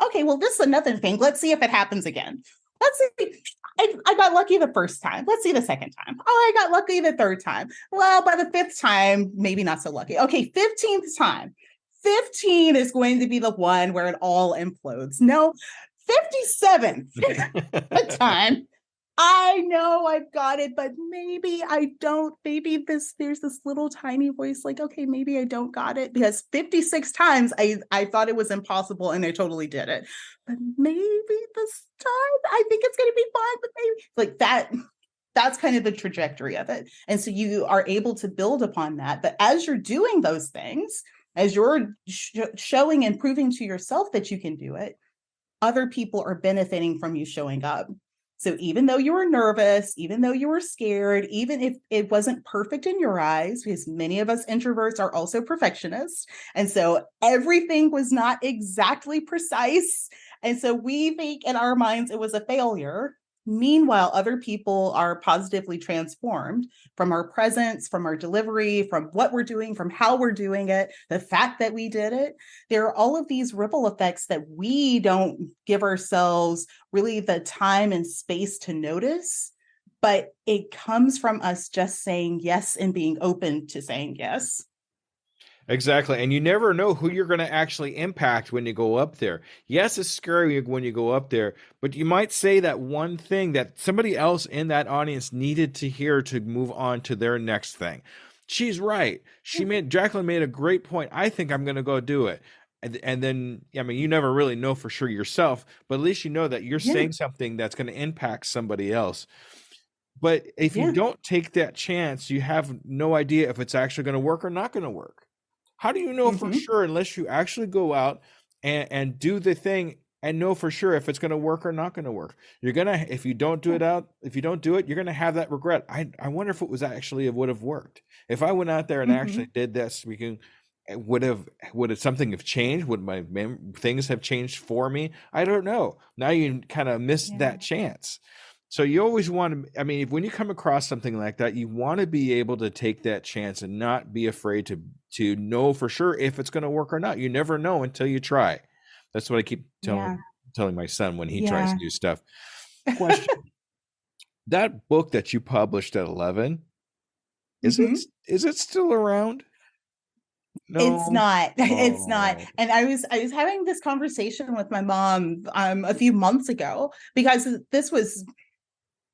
[SPEAKER 2] Okay, well, this is another thing. Let's see if it happens again. Let's see. I got lucky the first time. Let's see the second time. Oh, I got lucky the third time. Well, by the fifth time, maybe not so lucky. Okay, 15th time. 15 is going to be the one where it all implodes. No, 57th time. I know I've got it, but maybe I don't. Maybe there's this little tiny voice like, okay, maybe I don't got it, because 56 times I thought it was impossible and I totally did it. But maybe this time I think it's going to be fine, but maybe like that. That's kind of the trajectory of it. And so you are able to build upon that. But as you're doing those things, as you're showing and proving to yourself that you can do it, other people are benefiting from you showing up. So even though you were nervous, even though you were scared, even if it wasn't perfect in your eyes, because many of us introverts are also perfectionists, and so everything was not exactly precise, and so we think in our minds it was a failure. Meanwhile, other people are positively transformed from our presence, from our delivery, from what we're doing, from how we're doing it, the fact that we did it. There are all of these ripple effects that we don't give ourselves really the time and space to notice, but it comes from us just saying yes and being open to saying yes.
[SPEAKER 1] Exactly. And you never know who you're going to actually impact when you go up there. Yes, it's scary when you go up there, but you might say that one thing that somebody else in that audience needed to hear to move on to their next thing. She's right. Jacqueline made a great point. I think I'm going to go do it. And then, I mean, you never really know for sure yourself, but at least you know that you're saying something that's going to impact somebody else. But if you don't take that chance, you have no idea if it's actually going to work or not going to work. How do you know for sure unless you actually go out and do the thing and know for sure if it's going to work or not going to work? If you don't do it, you're going to have that regret. I wonder if it was actually, it would have worked. If I went out there and actually did this, would something have changed? Would my things have changed for me? I don't know. Now you kind of missed that chance. So you always want to, I mean, when you come across something like that, you want to be able to take that chance and not be afraid to know for sure if it's going to work or not. You never know until you try. That's what I keep telling my son when he tries new stuff. Question. That book that you published at 11, is it still around?
[SPEAKER 2] It's
[SPEAKER 1] No.
[SPEAKER 2] not. It's not.
[SPEAKER 1] Oh.
[SPEAKER 2] And I was having this conversation with my mom a few months ago because this was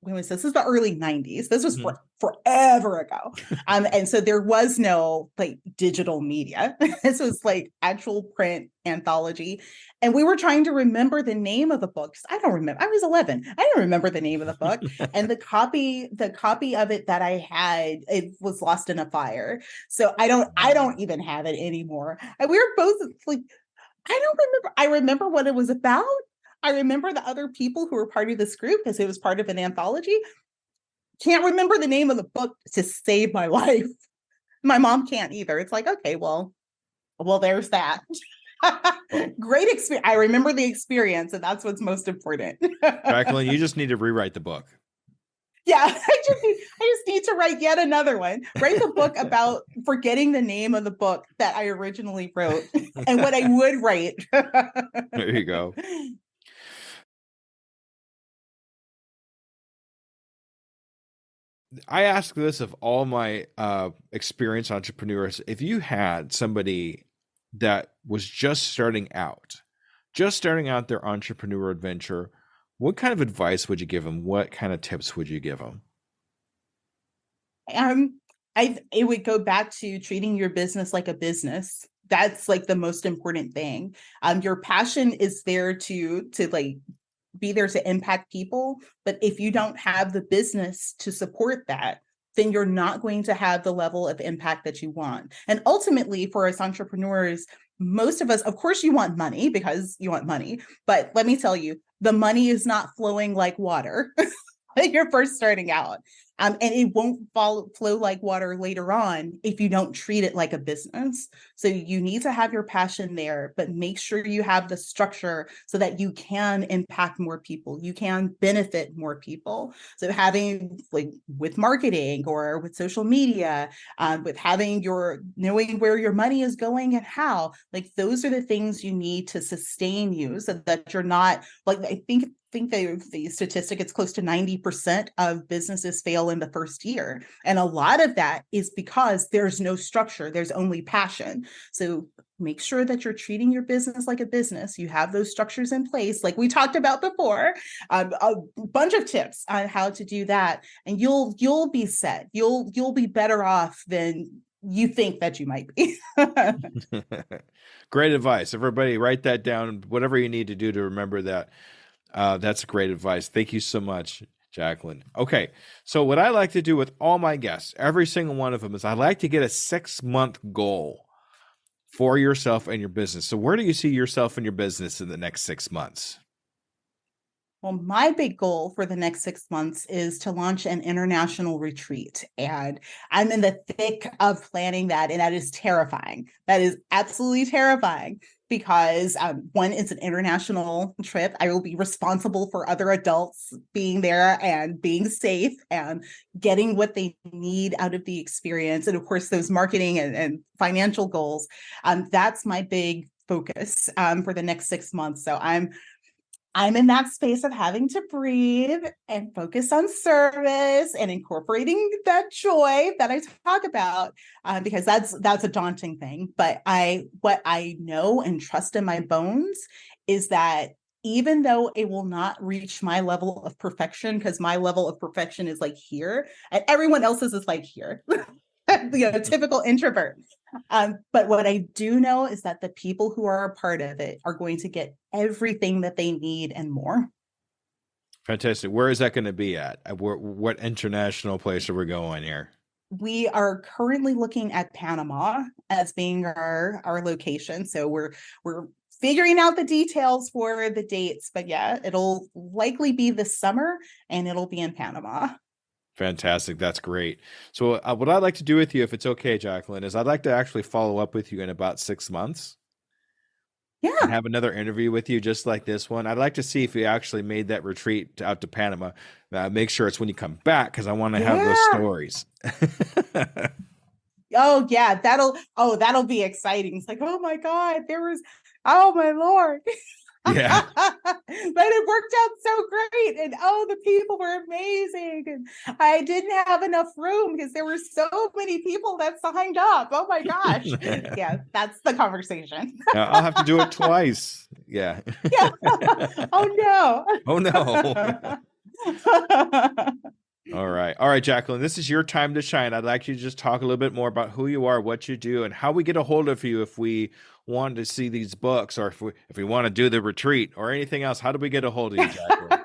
[SPEAKER 2] when was this? This was the early 90s. This was forever ago. And so there was no like digital media. This was like actual print anthology. And we were trying to remember the name of the books. I don't remember. I was 11. I don't remember the name of the book. And the copy of it that I had, it was lost in a fire. So I don't even have it anymore. And we were both like, I don't remember. I remember what it was about. I remember the other people who were part of this group because it was part of an anthology. Can't remember the name of the book to save my life. My mom can't either. It's like, okay, well, there's that. Great experience. I remember the experience, and that's what's most important.
[SPEAKER 1] Jacqueline, you just need to rewrite the book.
[SPEAKER 2] Yeah, I just need to write yet another one. Write the book about forgetting the name of the book that I originally wrote and what I would write.
[SPEAKER 1] There you go. I ask this of all my experienced entrepreneurs. If you had somebody that was just starting out their entrepreneur adventure, what kind of advice would you give them? What kind of tips would you give them?
[SPEAKER 2] It would go back to treating your business like a business. That's like the most important thing. Your passion is there to like be there to impact people. But if you don't have the business to support that, then you're not going to have the level of impact that you want. And ultimately, for us entrepreneurs, most of us, of course, you want money because you want money. But let me tell you, the money is not flowing like water when you're first starting out. And it won't flow like water later on if you don't treat it like a business. So you need to have your passion there, but make sure you have the structure so that you can impact more people. You can benefit more people. So having like with marketing or with social media, with having knowing where your money is going and how, like those are the things you need to sustain you so that you're not like, I think the statistic, it's close to 90% of businesses fail in the first year. And a lot of that is because there's no structure, there's only passion. So make sure that you're treating your business like a business. You have those structures in place, like we talked about before, a bunch of tips on how to do that. And you'll be set. You'll be better off than you think that you might be.
[SPEAKER 1] Great advice. Everybody write that down, whatever you need to do to remember that. That's great advice. Thank you so much, Jacqueline. Okay. So what I like to do with all my guests, every single one of them, is I like to get a 6-month goal for yourself and your business. So where do you see yourself and your business in the next 6 months?
[SPEAKER 2] Well, my big goal for the next 6 months is to launch an international retreat. And I'm in the thick of planning that. And that is terrifying. That is absolutely terrifying because one, it's an international trip. I will be responsible for other adults being there and being safe and getting what they need out of the experience. And of course, those marketing and financial goals. That's my big focus for the next 6 months. So I'm in that space of having to breathe and focus on service and incorporating that joy that I talk about, because that's a daunting thing. But what I know and trust in my bones is that even though it will not reach my level of perfection, because my level of perfection is like here, and everyone else's is like here, typical introvert. But what I do know is that the people who are a part of it are going to get everything that they need and more.
[SPEAKER 1] Fantastic. Where is that going to be at? What international place are we going here?
[SPEAKER 2] We are currently looking at Panama as being our location. So we're figuring out the details for the dates, but yeah, it'll likely be this summer and it'll be in Panama.
[SPEAKER 1] Fantastic. That's great. So what I'd like to do with you, if it's okay, Jacqueline, is I'd like to actually follow up with you in about 6 months.
[SPEAKER 2] Yeah.
[SPEAKER 1] And have another interview with you just like this one. I'd like to see if you actually made that retreat out to Panama. Make sure it's when you come back because I want to have those stories.
[SPEAKER 2] Oh yeah, that'll be exciting. It's like, oh my God, oh my Lord.
[SPEAKER 1] Yeah.
[SPEAKER 2] but it worked out so great. And oh, the people were amazing. And I didn't have enough room because there were so many people that signed up. Oh my gosh. Yeah, that's the conversation.
[SPEAKER 1] I'll have to do it twice. Yeah.
[SPEAKER 2] Yeah. Oh no.
[SPEAKER 1] Oh no. All right, Jacqueline, this is your time to shine. I'd like you to just talk a little bit more about who you are, what you do, and how we get a hold of you if we want to see these books, or if we want to do the retreat or anything else. How do we get a hold of you, Jacqueline?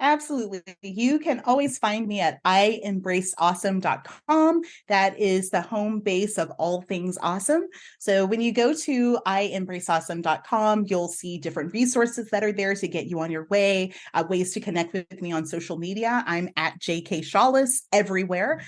[SPEAKER 2] Absolutely. You can always find me at IEmbraceAwesome.com. That is the home base of all things awesome. So when you go to IEmbraceAwesome.com, you'll see different resources that are there to get you on your way, ways to connect with me on social media. I'm at JK Shaulis everywhere.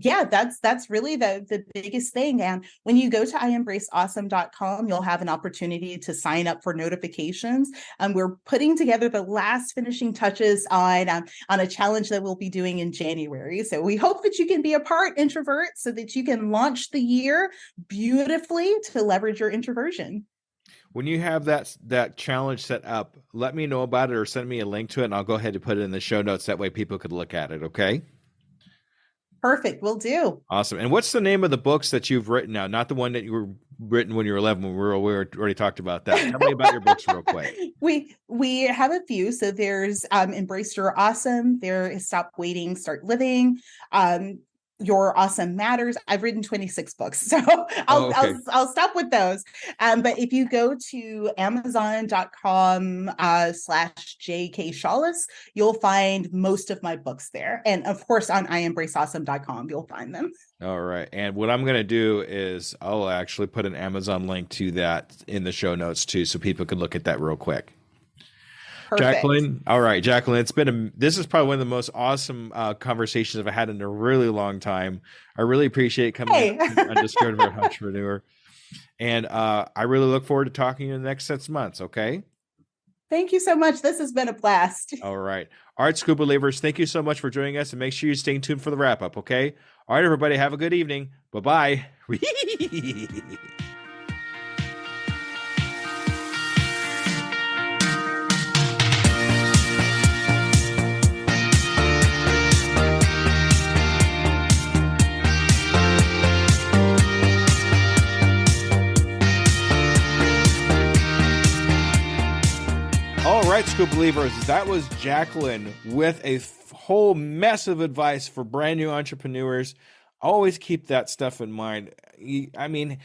[SPEAKER 2] Yeah, that's really the biggest thing. And when you go to IEmbraceAwesome.com, you'll have an opportunity to sign up for notifications. We're putting together the last finishing touches on a challenge that we'll be doing in January. So we hope that you can be a part, introvert, so that you can launch the year beautifully to leverage your introversion.
[SPEAKER 1] When you have that challenge set up, let me know about it or send me a link to it, and I'll go ahead and put it in the show notes. That way people could look at it, okay?
[SPEAKER 2] Perfect. Will do.
[SPEAKER 1] Awesome. And what's the name of the books that you've written now? Not the one that you were written when you were 11, when we already talked about that. Tell me about your books real quick.
[SPEAKER 2] We have a few. So there's Embrace Your Awesome. There is Stop Waiting, Start Living. Your Awesome Matters. I've written 26 books, so I'll stop with those. But if you go to Amazon.com/JK Shaulis, you'll find most of my books there. And of course, on IEmbraceAwesome.com, you'll find them.
[SPEAKER 1] All right. And what I'm going to do is I'll actually put an Amazon link to that in the show notes too, so people can look at that real quick. Perfect. Jacqueline. All right, Jacqueline, this is probably one of the most awesome conversations I've had in a really long time. I really appreciate coming on Undiscovered Entrepreneur. And I really look forward to talking to you in the next 6 months. Okay.
[SPEAKER 2] Thank you so much. This has been a blast.
[SPEAKER 1] All right, Skoob believers, thank you so much for joining us, and make sure you stay tuned for the wrap up. Okay. All right, everybody, have a good evening. Bye-bye. All right, Skoob believers, that was Jacqueline with a whole mess of advice for brand new entrepreneurs. Always keep that stuff in mind. I mean,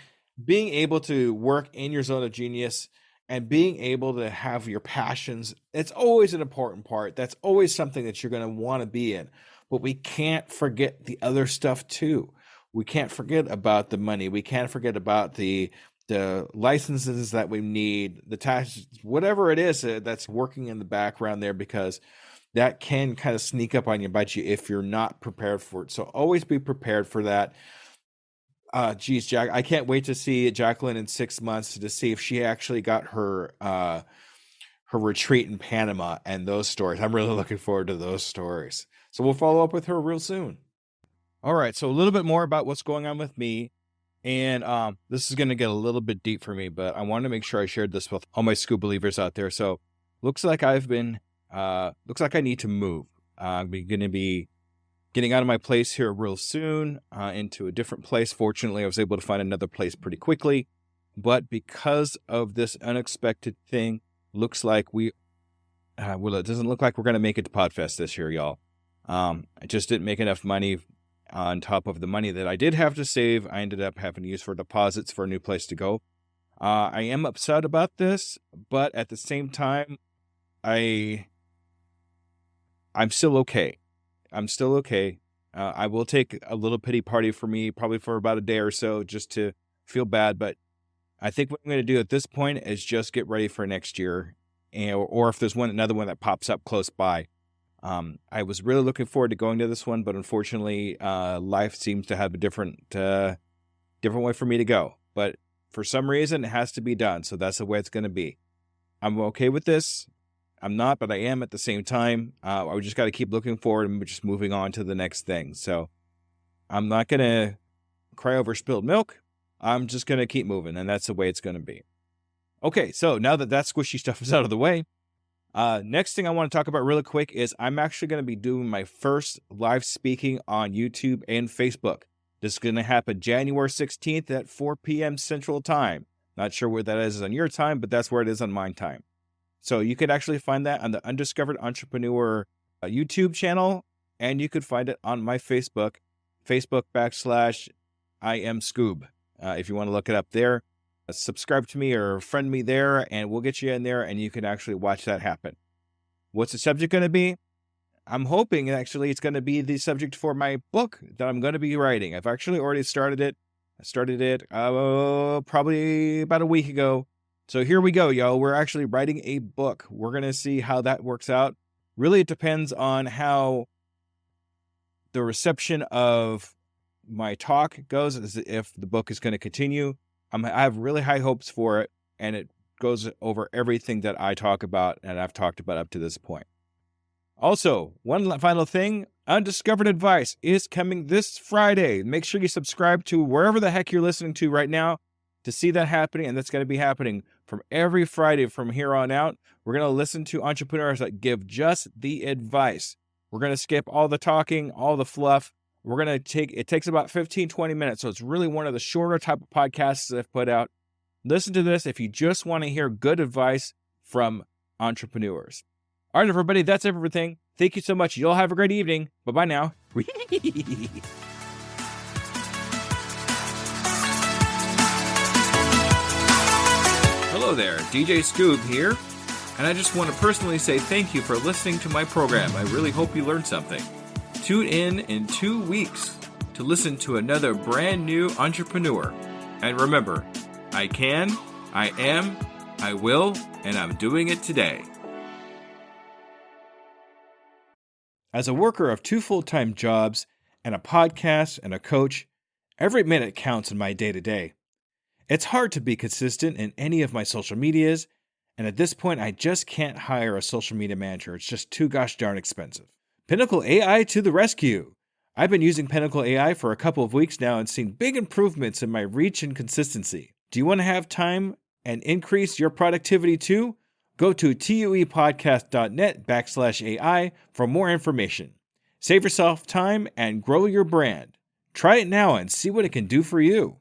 [SPEAKER 1] being able to work in your zone of genius and being able to have your passions, it's always an important part. That's always something that you're going to want to be in. But we can't forget the other stuff too. We can't forget about the money. We can't forget about the licenses that we need, the taxes, whatever it is that's working in the background there, because that can kind of sneak up on your budget if you're not prepared for it. So always be prepared for that. Geez, Jack, I can't wait to see Jacqueline in 6 months to see if she actually got her retreat in Panama and those stories. I'm really looking forward to those stories. So we'll follow up with her real soon. All right. So a little bit more about what's going on with me. And this is going to get a little bit deep for me, but I wanted to make sure I shared this with all my Skoob believers out there. So looks like I need to move. I'm going to be getting out of my place here real soon into a different place. Fortunately, I was able to find another place pretty quickly. But because of this unexpected thing, looks like it doesn't look like we're going to make it to Podfest this year, y'all. I just didn't make enough money. On top of the money that I did have to save, I ended up having to use for deposits for a new place to go. I am upset about this, but at the same time, I'm still okay. I'm still okay. I will take a little pity party for me, probably for about a day or so, just to feel bad. But I think what I'm going to do at this point is just get ready for next year, or if there's another one that pops up close by. I was really looking forward to going to this one, but unfortunately, life seems to have a different way for me to go. But for some reason, it has to be done. So that's the way it's going to be. I'm okay with this. I'm not, but I am at the same time. I just got to keep looking forward and just moving on to the next thing. So I'm not going to cry over spilled milk. I'm just going to keep moving, and that's the way it's going to be. Okay, so now that that squishy stuff is out of the way, next thing I want to talk about really quick is I'm actually going to be doing my first live speaking on YouTube and Facebook. This is going to happen January 16th at 4 p.m. Central Time. Not sure where that is on your time, but that's where it is on my time. So you could actually find that on the Undiscovered Entrepreneur YouTube channel, and you could find it on my Facebook, Facebook.com/I am Skoob. If you want to look it up there, subscribe to me or friend me there, and we'll get you in there, and you can actually watch that happen. What's the subject going to be? I'm hoping actually it's going to be the subject for my book that I'm going to be writing. I've actually already started it. I started it probably about a week ago. So here we go, yo. We're actually writing a book. We're going to see how that works out. Really, it depends on how the reception of my talk goes, as if the book is going to continue. I have really high hopes for it, and it goes over everything that I talk about and I've talked about up to this point. Also, one final thing, Undiscovered Advice is coming this Friday. Make sure you subscribe to wherever the heck you're listening to right now to see that happening, and that's going to be happening from every Friday from here on out. We're going to listen to entrepreneurs that give just the advice. We're going to skip all the talking, all the fluff. It takes about 15, 20 minutes, so it's really one of the shorter type of podcasts that I've put out. Listen to this if you just want to hear good advice from entrepreneurs. All right, everybody, that's everything. Thank you so much. You all have a great evening. Bye-bye now. Hello there, DJ Skoob here. And I just want to personally say thank you for listening to my program. I really hope you learned something. Tune in 2 weeks to listen to another brand new entrepreneur. And remember, I can, I am, I will, and I'm doing it today. As a worker of 2 full-time jobs and a podcast and a coach, every minute counts in my day-to-day. It's hard to be consistent in any of my social medias, and at this point, I just can't hire a social media manager. It's just too gosh darn expensive. Pinnacle AI to the rescue. I've been using Pinnacle AI for a couple of weeks now and seen big improvements in my reach and consistency. Do you want to have time and increase your productivity too? Go to tuepodcast.net/AI for more information. Save yourself time and grow your brand. Try it now and see what it can do for you.